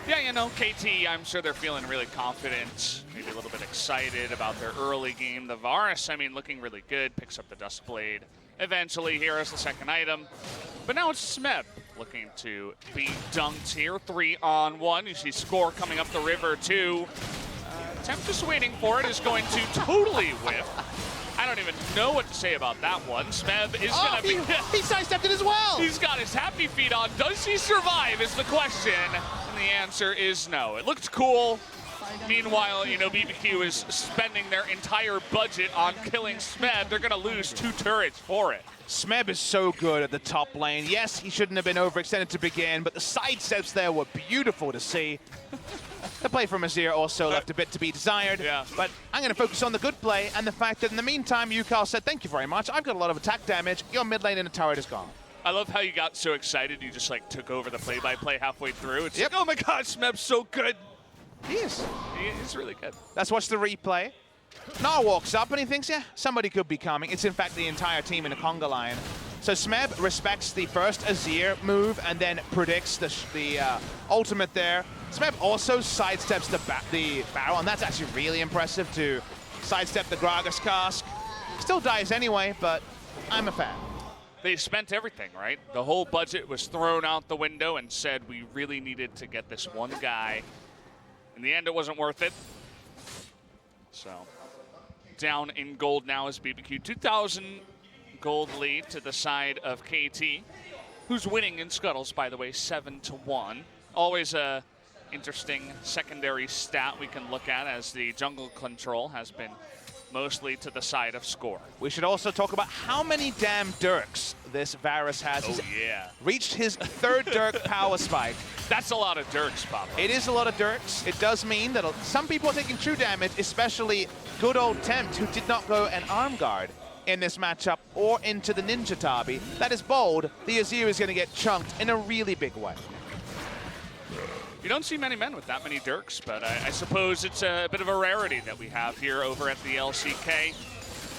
S5: Yeah, you know, KT, I'm sure they're feeling really confident, maybe a little bit excited about their early game. The Varus, I mean, looking really good, picks up the Duskblade. Eventually, here is the second item. But now it's Smeb looking to be dunked here. 3-on-1. You see Score coming up the river, too. Tempt just waiting for it, is going to totally whiff. I don't even know what to say about that one. Smeb is going to be...
S6: He sidestepped it as well!
S5: He's got his happy feet on. Does he survive is the question. And the answer is no. It looked cool. Meanwhile, you know, BBQ is spending their entire budget on killing Smeb. They're going to lose 2 turrets for it.
S6: Smeb is so good at the top lane. Yes, he shouldn't have been overextended to begin, but the sidesteps there were beautiful to see. The play from Azir also left a bit to be desired,
S5: yeah.
S6: But I'm going to focus on the good play and the fact that in the meantime, Yukel said, thank you very much. I've got a lot of attack damage. Your mid lane in a turret is gone.
S5: I love how you got so excited you just like took over the play-by-play halfway through. It's
S6: Yep.
S5: like, oh my god, Smeb's so good.
S6: He is.
S5: He's really good.
S6: Let's watch the replay. Gnar walks up and he thinks, yeah, somebody could be coming. It's in fact the entire team in a conga line. So Smeb respects the first Azir move and then predicts the ultimate there. Smeb also sidesteps the barrel, and that's actually really impressive to sidestep the Gragas cask. Still dies anyway, but I'm a fan.
S5: They spent everything, right? The whole budget was thrown out the window and said we really needed to get this one guy. In the end, it wasn't worth it. So, down in gold now is BBQ. 2,000 gold lead to the side of KT, who's winning in scuttles, by the way, 7-1. Always a interesting secondary stat we can look at, as the jungle control has been mostly to the side of Score.
S6: We should also talk about how many damn Dirks this Varus has.
S5: Oh,
S6: He's
S5: yeah.
S6: reached his 3rd Dirk power spike.
S5: That's a lot of Dirks, Papa.
S6: It is a lot of Dirks. It does mean that some people are taking true damage, especially good old Tempt, who did not go an arm guard in this matchup or into the Ninja Tabi. That is bold. The Azir is going to get chunked in a really big way.
S5: You don't see many men with that many Dirks, but I suppose it's a bit of a rarity that we have here over at the LCK.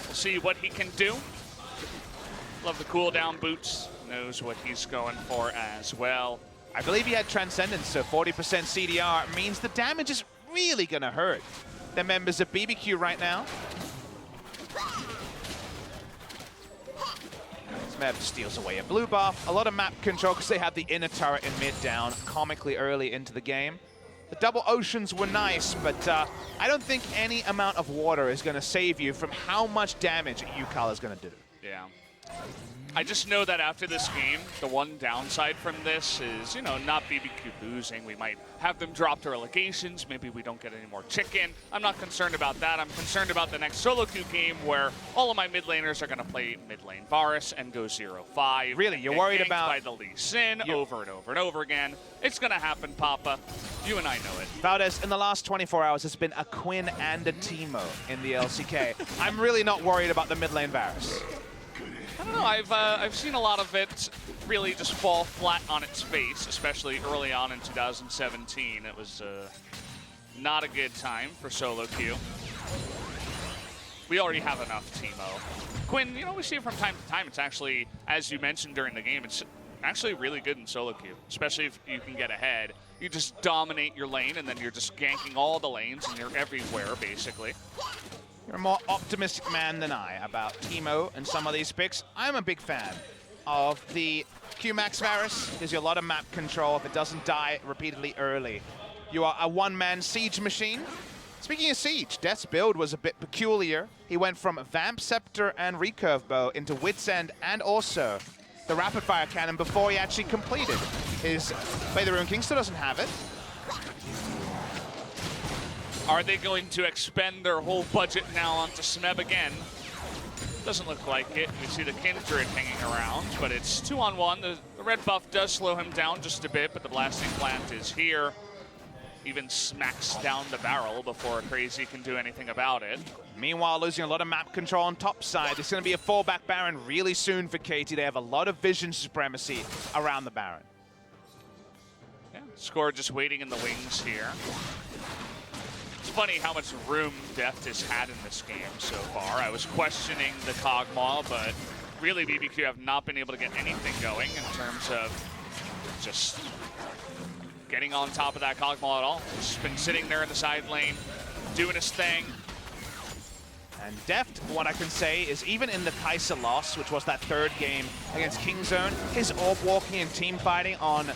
S5: We'll see what he can do. Love the cooldown boots. knows what he's going for as well.
S6: I believe he had Transcendence, so 40% CDR means the damage is really going to hurt the members of BBQ right now. Smeb steals away a blue buff. A lot of map control because they have the inner turret in mid down comically early into the game. The double oceans were nice, but I don't think any amount of water is going to save you from how much damage Yukal is going to do.
S5: Yeah. I just know that after this game, the one downside from this is, not BBQ losing. We might have them drop to relegations. Maybe we don't get any more chicken. I'm not concerned about that. I'm concerned about the next solo queue game where all of my mid laners are going to play mid lane Varus and go 0-5.
S6: Really? You're worried about...
S5: by the Lee Sin over and over and over again. It's going to happen, Papa. You and I know it.
S6: Valdez, in the last 24 hours, it's been a Quinn and a Teemo in the LCK. I'm really not worried about the mid lane Varus.
S5: I don't know, I've seen a lot of it really just fall flat on its face, especially early on in 2017. It was not a good time for solo queue. We already have enough Teemo. Quinn, we see it from time to time. It's actually, as you mentioned during the game, it's actually really good in solo queue, especially if you can get ahead. You just dominate your lane, and then you're just ganking all the lanes, and you're everywhere, basically.
S6: You're a more optimistic man than I about Teemo and some of these picks. I'm a big fan of the Q-Max Varus. Gives you a lot of map control if it doesn't die repeatedly early. You are a one-man siege machine. Speaking of siege, Death's build was a bit peculiar. He went from Vamp Scepter and Recurve Bow into Wit's End and also the Rapid Fire Cannon before he actually completed his Play the Rune King. Still doesn't have it.
S5: Are they going to expend their whole budget now onto Smeb again? Doesn't look like it. We see the Kindred hanging around, but it's 2-on-1. The red buff does slow him down just a bit, but the blasting plant is here. Even smacks down the barrel before Crazy can do anything about it.
S6: Meanwhile, losing a lot of map control on top side. It's going to be a fallback Baron really soon for KT. They have a lot of vision supremacy around the Baron.
S5: Yeah, Score just waiting in the wings here. It's funny how much room Death has had in this game so far. I was questioning the Kog'Maw, but really BBQ have not been able to get anything going in terms of just getting on top of that Kog'Maw at all. Just been sitting there in the side lane, doing his thing.
S6: And Deft, what I can say is even in the Kai'Sa loss, which was that third game against Kingzone, his orb walking and team fighting on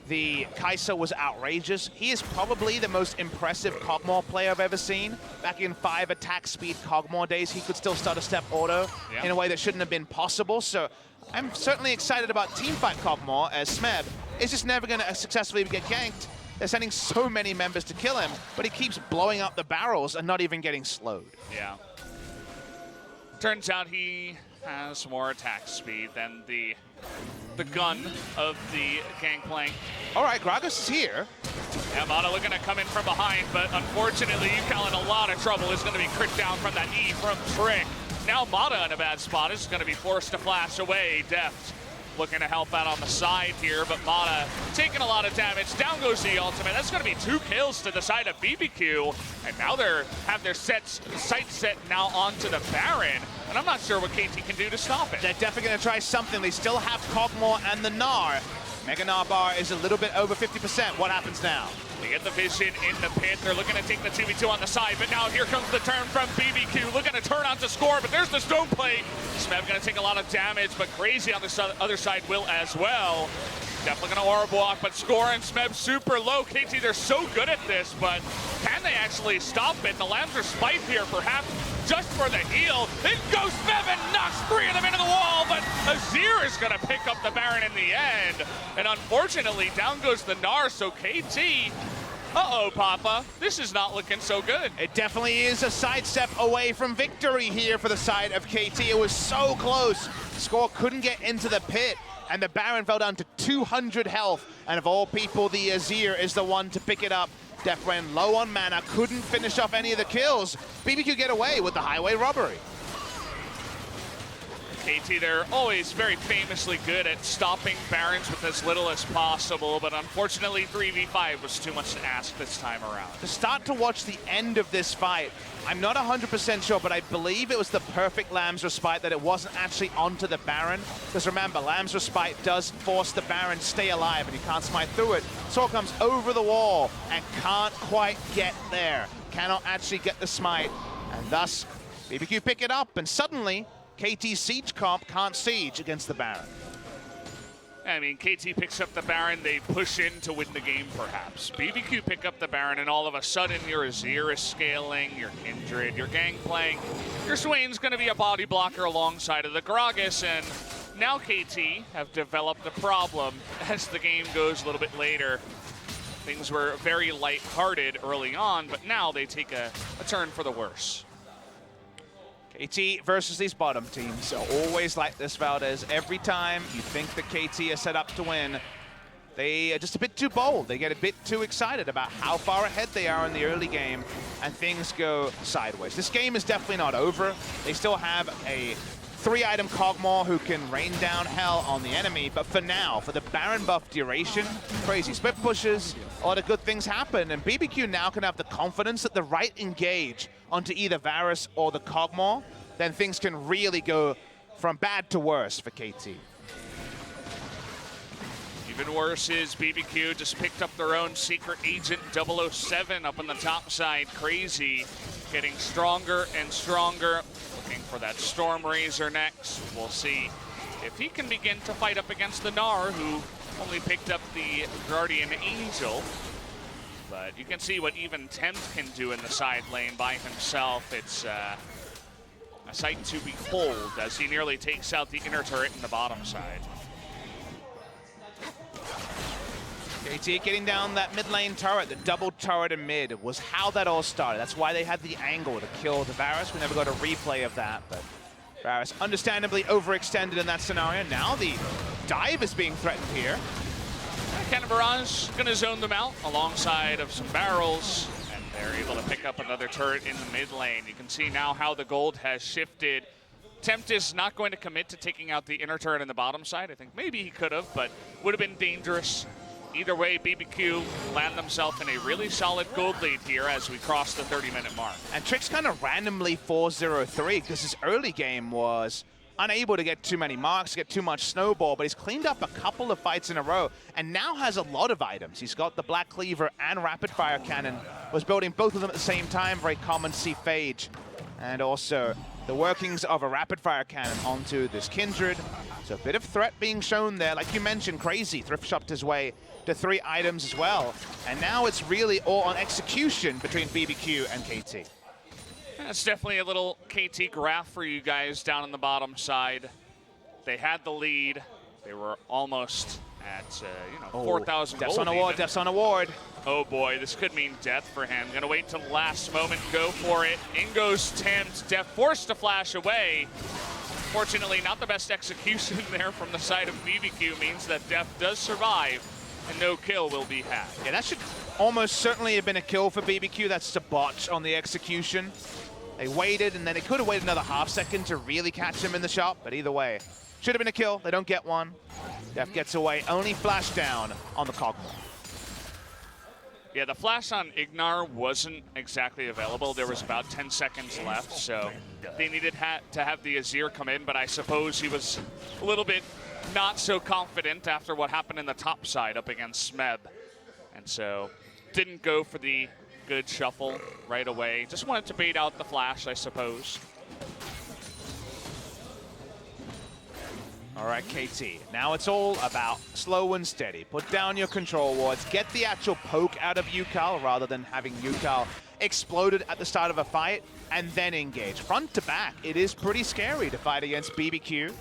S6: the Kai'Sa was outrageous. He is probably the most impressive Kog'Maw player I've ever seen. Back in 5 attack speed Kog'Maw days, he could still start a step auto in a way that shouldn't have been possible. So I'm certainly excited about teamfight Kog'Maw, as Smeb is just never going to successfully get ganked. They're sending so many members to kill him, but he keeps blowing up the barrels and not even getting slowed.
S5: Yeah. Turns out he has more attack speed than the gun of the Gangplank.
S6: All right, Gragas is here.
S5: Mata looking to come in from behind, but unfortunately, Yukal in a lot of trouble. Is going to be crit down from that E from Trick. Now Mata in a bad spot is going to be forced to flash away. Deft looking to help out on the side here, but Mata taking a lot of damage. Down goes the ultimate. That's going to be 2 kills to the side of BBQ, and now they have their sights set now onto the Baron, and I'm not sure what KT can do to stop it.
S6: They're definitely going to try something. They still have Kog'Maw and the Gnar. Mega Gnar bar is a little bit over 50%. What happens now?
S5: They get the vision in the pit. They're looking to take the 2v2 on the side, but now here comes the turn from BBQ, looking to turn on to Score, but there's the stone plate. Smeb going to take a lot of damage, but Crazy on the other side will as well. Definitely going to orb walk, but Score and Smeb super low. KT, they're so good at this, but can they actually stop it? The Lambs are spite here, perhaps just for the heal. Then goes Smeb and knocks 3 of them into the wall, but Azir is going to pick up the Baron in the end. And unfortunately, down goes the Gnar, so KT, uh-oh, Papa, this is not looking so good.
S6: It definitely is a sidestep away from victory here for the side of KT. It was so close. Score couldn't get into the pit, and the Baron fell down to 200 health. And of all people, the Azir is the one to pick it up. Def ran low on mana, couldn't finish off any of the kills. BBQ get away with the highway robbery.
S5: KT, they're always very famously good at stopping Barons with as little as possible, but unfortunately 3v5 was too much to ask this time around.
S6: To start to watch the end of this fight, I'm not 100% sure, but I believe it was the perfect Lamb's Respite that it wasn't actually onto the Baron. Because remember, Lamb's Respite does force the Baron to stay alive and you can't smite through it. Saw comes over the wall and can't quite get there. Cannot actually get the smite, and thus BBQ pick it up, and suddenly KT's siege comp can't siege against the Baron.
S5: I mean, KT picks up the Baron, they push in to win the game, perhaps. BBQ pick up the Baron, and all of a sudden, your Azir is scaling, your Kindred, your Gangplank. Your Swain's going to be a body blocker alongside of the Gragas, and now KT have developed a problem as the game goes a little bit later. Things were very light-hearted early on, but now they take a turn for the worse.
S6: KT versus these bottom teams are always like this, Valdez. Every time you think the KT are set up to win, they are just a bit too bold. They get a bit too excited about how far ahead they are in the early game, and things go sideways. This game is definitely not over. They still have a 3-item Cogmore who can rain down hell on the enemy, but for now, for the Baron buff duration, crazy split pushes, a lot of good things happen, and BBQ now can have the confidence that the right engage onto either Varus or the Cogmore, then things can really go from bad to worse for KT.
S5: Even worse is BBQ just picked up their own secret agent 007 up on the top side. Crazy, getting stronger and stronger. Looking for that Storm Razor next. We'll see if he can begin to fight up against the Gnar, who only picked up the Guardian Angel. But you can see what even Tempt can do in the side lane by himself. It's a sight to behold as he nearly takes out the inner turret in the bottom side.
S6: KT getting down that mid lane turret, the double turret in mid, was how that all started. That's why they had the angle to kill the Varus. We never got a replay of that, but Varus understandably overextended in that scenario. Now the dive is being threatened here.
S5: Cannon Barrage gonna zone them out alongside of some barrels, and they're able to pick up another turret in the mid lane. You can see now how the gold has shifted. Tempt is not going to commit to taking out the inner turret in the bottom side. I think maybe he could have, but would have been dangerous. Either way, BBQ land themselves in a really solid gold lead here as we cross the 30-minute mark.
S6: And Trix kind of randomly 4-0-3 because his early game was unable to get too many marks, get too much snowball, but he's cleaned up a couple of fights in a row and now has a lot of items. He's got the Black Cleaver and Rapid Fire Cannon. Was building both of them at the same time, very common to see Phage. And also the workings of a Rapid Fire Cannon onto this Kindred. So a bit of threat being shown there. Like you mentioned, Crazy thrift shopped his way to 3 items as well. And now it's really all on execution between BBQ and KT.
S5: That's definitely a little KT graph for you guys down on the bottom side. They had the lead. They were almost at 4,000 gold.
S6: Death's on award, Death's on award.
S5: Oh boy, this could mean death for him. Gonna wait till the last moment, go for it. In goes Tempt, Death forced to flash away. Fortunately, not the best execution there from the side of BBQ means that Death does survive and no kill will be had.
S6: Yeah, that should almost certainly have been a kill for BBQ. That's a botch on the execution. They waited, and then they could have waited another half second to really catch him in the shot, but either way, should have been a kill. They don't get one. Death gets away, only flash down on the Cogmore.
S5: Yeah, the flash on Ignar wasn't exactly available. There was about 10 seconds left, so they needed to have the Azir come in, but I suppose he was a little bit not so confident after what happened in the top side up against Smeb. And so didn't go for the good shuffle right away. Just wanted to bait out the flash, I suppose.
S6: All right, KT. Now it's all about slow and steady. Put down your control wards. Get the actual poke out of Yukal rather than having Yukal exploded at the start of a fight and then engage. Front to back, it is pretty scary to fight against BBQ.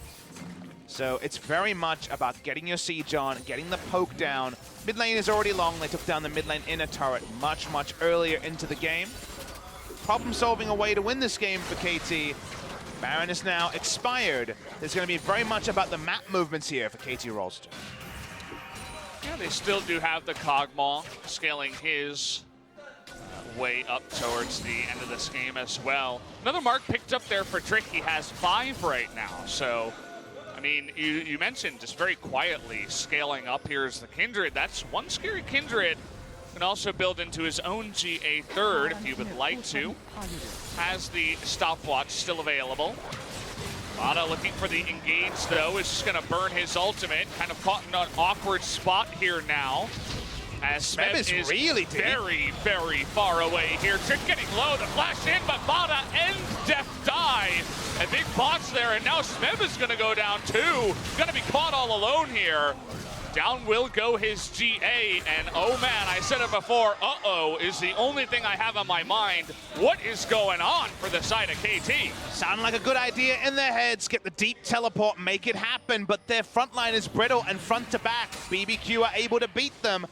S6: So it's very much about getting your siege on, getting the poke down. Mid lane is already long. They took down the mid lane inner turret much, much earlier into the game. Problem solving a way to win this game for KT. Baron is now expired. There's going to be very much about the map movements here for KT Rolster.
S5: Yeah, they still do have the Cogmore scaling his way up towards the end of this game as well. Another mark picked up there for Trick. He has 5 right now. So, I mean, you mentioned just very quietly scaling up here as the Kindred. That's one scary Kindred. Can also build into his own GA third if you would like to. Has the stopwatch still available. Mata looking for the engage though, is just gonna burn his ultimate. Kind of caught in an awkward spot here now. As Smeb is
S6: really deep.
S5: very, very far away here. Trick getting low, the flash in, but Mata ends Death Die. A big box there, and now Smeb is gonna go down too. Gonna be caught all alone here. Down will go his GA, and oh man, I said it before, uh-oh is the only thing I have on my mind. What is going on for the side of KT?
S6: Sound like a good idea in their heads, get the deep teleport, make it happen, but their front line is brittle and front to back. BBQ are able to beat them.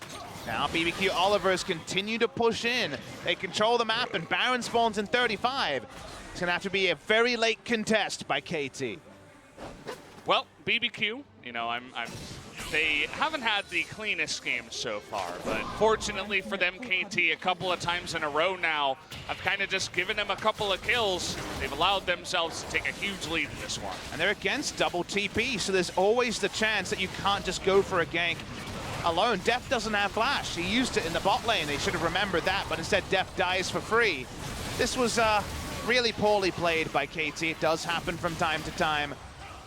S6: Now BBQ Olivers continue to push in. They control the map, and Baron spawns in 35. It's gonna have to be a very late contest by KT.
S5: Well, BBQ, you know, they haven't had the cleanest game so far, but fortunately for them, KT, a couple of times in a row now, I've kind of just given them a couple of kills. They've allowed themselves to take a huge lead in this one.
S6: And they're against double TP, so there's always the chance that you can't just go for a gank alone. Def doesn't have flash. He used it in the bot lane. They should have remembered that, but instead Def dies for free. This was really poorly played by KT. It does happen from time to time.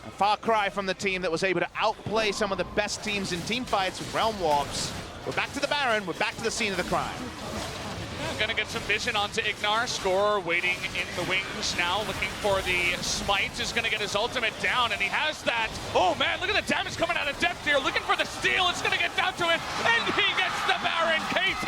S6: A far cry from the team that was able to outplay some of the best teams in team fights with Realm Warps. We're back to the Baron. We're back to the scene of the crime.
S5: Yeah, gonna get some vision onto Ignar. Scorer waiting in the wings now, looking for the smite. Is gonna get his ultimate down, and he has that. Oh man, look at the damage coming out of depth here. Looking for the steal. It's gonna get down to it, and he gets the Baron. KT.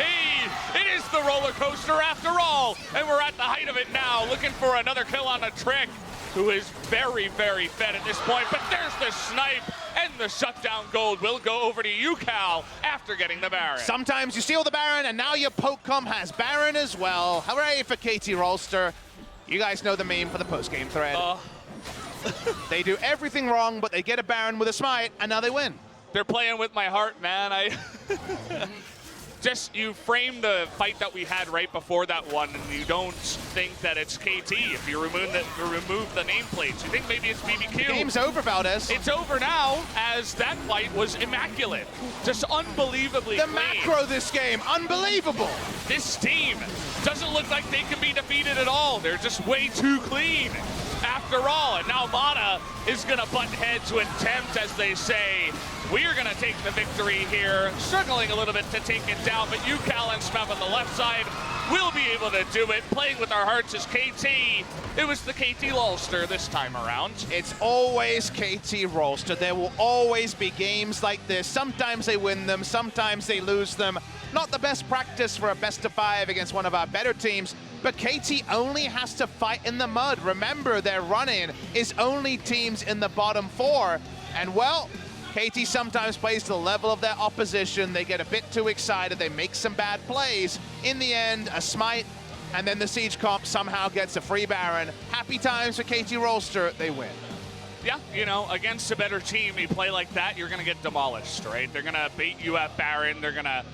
S5: It is the roller coaster after all, and we're at the height of it now. Looking for another kill on a Trick, who is very, very fed at this point. But there's the snipe, and the shutdown gold will go over to UCal after getting the Baron.
S6: Sometimes you steal the Baron, and now your Pokecom has Baron as well. Hooray for KT Rolster. You guys know the meme for the post-game thread. They do everything wrong, but they get a Baron with a smite, and now they win.
S5: They're playing with my heart, man. Just, you frame the fight that we had right before that one, and you don't think that it's KT if you remove the nameplates. You think maybe it's BBQ.
S6: The game's over, Valdez.
S5: It's over now, as that fight was immaculate. Just unbelievably
S6: The
S5: clean.
S6: macro this game, unbelievable.
S5: This team doesn't look like they can be defeated at all. They're just way too clean after all. And now Mata is gonna butt heads to attempt, as they say, we are gonna take the victory here. Struggling a little bit to take it down, but UCal and Smeb on the left side will be able to do it. Playing with our hearts is KT. It was the KT Rolster this time around.
S6: It's always KT Rolster. There will always be games like this. Sometimes they win them, sometimes they lose them. Not the best practice for a best of 5 against one of our better teams, but KT only has to fight in the mud. Remember, their run-in is only teams in the bottom 4. And well, KT sometimes plays to the level of their opposition. They get a bit too excited. They make some bad plays. In the end, a smite, and then the Siege Comp somehow gets a free Baron. Happy times for KT Rolster. They win.
S5: Yeah, you know, against a better team, you play like that, you're going to get demolished, right? They're going to bait you at Baron. They're going to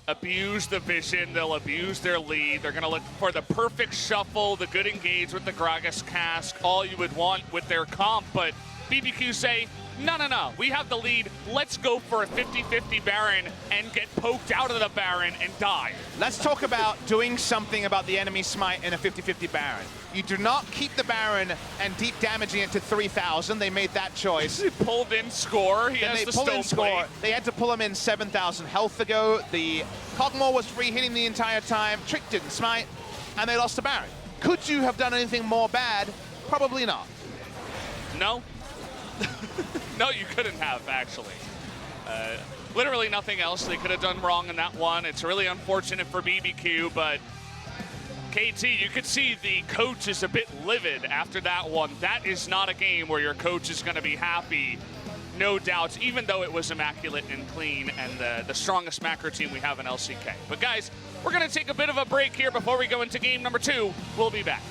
S5: abuse the vision. They'll abuse their lead. They're going to look for the perfect shuffle, the good engage with the Gragas cask, all you would want with their comp. But BBQ say, no, no, no, we have the lead. Let's go for a 50-50 Baron and get poked out of the Baron and die.
S6: Let's talk about doing something about the enemy smite in a 50-50 Baron. You do not keep the Baron and deep damaging it to 3,000. They made that choice.
S5: He pulled in score. He has the stone plate.
S6: They had to pull him in 7,000 health ago. The Cogmore was free hitting the entire time. Trick didn't smite, and they lost to Baron. Could you have done anything more bad? Probably not.
S5: No. No, you couldn't have, actually. Literally nothing else they could have done wrong in that one. It's really unfortunate for BBQ, but KT, you could see the coach is a bit livid after that one. That is not a game where your coach is going to be happy. No doubts, even though it was immaculate and clean and the strongest macro team we have in LCK. But guys, we're going to take a bit of a break here before we go into game number 2. We'll be back.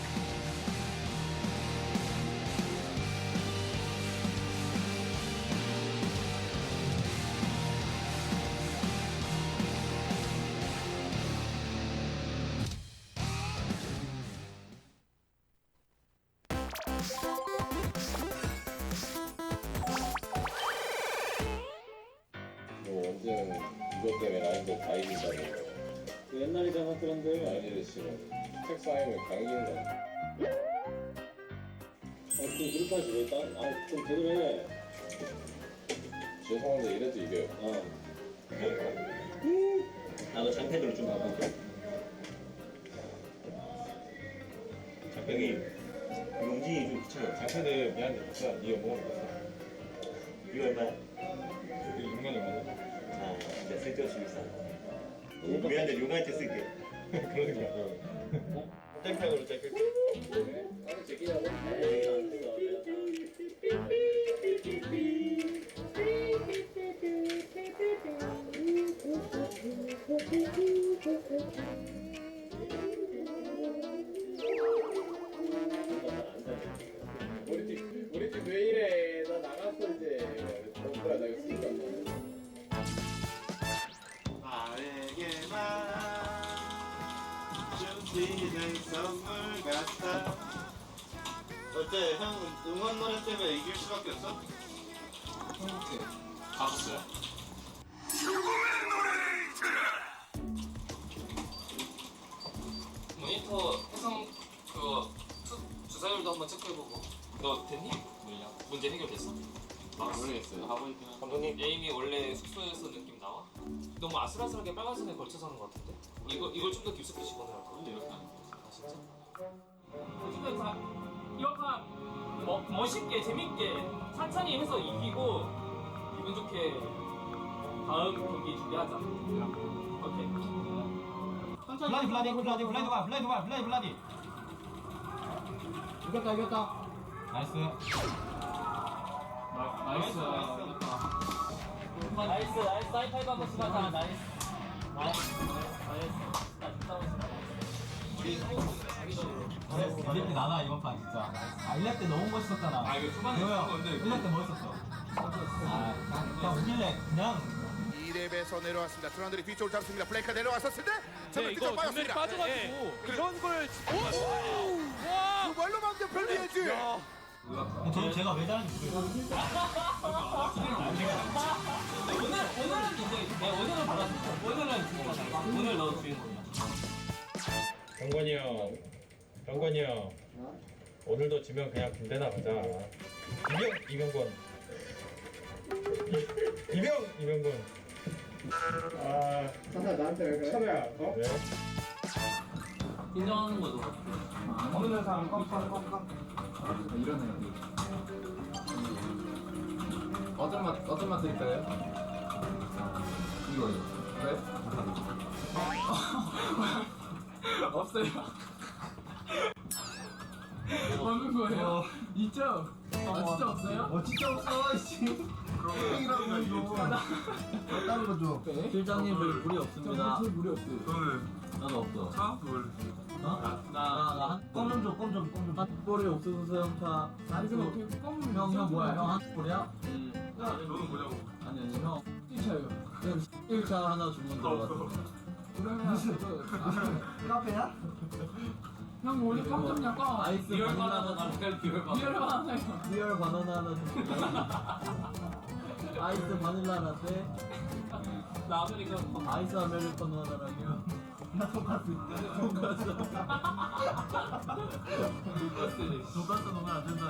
S2: 뭐 언제는 이것 때문에 라인도 다 이긴다고. 옛날이잖아 그런데. 아니지 지금 책 쌓이면 강이기는 거야. 그럼 그렇게 하지 왜 딴? 좀 제대로 해. 죄송한데 이래도 이겨요. 나도 장패들을 좀 바꿀게. 장패기 용진이 좀 귀찮아. 장패들 미안한데 진짜 니가 먹어봤어. 이거 얼마야? 6만 얼마? 아, 진짜 쓸데없이 비싸. 미안한데 용한테 쓸게. 그러니까. 땡평으로 땡평. 나도 제끼냐고? 우리 팀 왜 이래? 나 나갔어 이제. 뭐야 나 이거 쓰니까 안 나와.
S7: 나에게만 준비된 선물 같아. 어때? 형 응원 노래 때문에 이길 수밖에 없어? 가봤어요?
S8: 모니터 해상 그거 주사율도 한번 체크해보고. 너 됐니? 문제 해결됐어?
S2: 모르겠어요. 하고 있긴 한데. 감독님.
S8: 게임이 원래 숙소에서 느낌 나와? 너무 아슬아슬하게 빨간색에 걸쳐서 하는 것 같은데? 이걸 좀 더 깊숙이 집어넣을 거 같아. 이렇게 하는 거. 아 진짜? 요즘에 다 이렇게 멋있게 재밌게 천천히 해서 이기고 기분 좋게 다음 경기 준비하자. 오케이.
S9: 블라디 이겼다 나이스
S8: 하이파이브 한번 시작하자. 나이스
S9: 이랬대 나나 이번 판 진짜 1렙 때 너무 멋있었잖아.
S8: 이거 초반에
S9: 이거요 1렙 때 멋있었어. 그냥 우길래 그냥
S6: 2렙에서 내려왔습니다. 트런들이 뒤쪽을 잡습니다. 플레이크가 내려왔었을 때
S10: 네, 이거 전면이 빠져가지고 이런 걸 와!
S6: 말로 만든 별리에지.
S9: 저는 제가 왜 잘하는지 모르겠어요.
S8: 오늘은 인정해. 오늘은 받았어. 오늘 너 주인공이야.
S2: 병건이 형. 오늘도 지면 그냥 군대나 가자. 이병건. 이병건. 하나 나한테 왜 천우야? 어? 왜?
S8: 인정하는 거죠.
S9: 오늘 사람 깜깜 이러네. 어떤 맛 드릴까요? 이거요. 왜? 없어요. 먹는 거예요. 있죠? 아 진짜 없어요? 진짜 없어. 그럼이라고 이거. 다른 거 줘.
S8: 실장님 별 물이 없습니다.
S9: 저 물이 없어요.
S8: 나도 없어.
S9: 차? 물.
S8: 나
S9: 껌 좀. 한 볼에 옥수수 형파. 형 뭐야? 형 한 볼이야?
S10: 너는 뭐냐고.
S9: 아니 형. 1차요. 1차 하나 주문 들어갔어. 그러면 카페야? 형 우리 껌좀 약간 아이스 바나나 하나 리얼 바나나 하나 아이스 바닐라 라떼
S8: 나 아메리카노.
S9: 아이스 아메리카노 하나랑요. 나 돈가스 돈가스 넣으면 안 된다.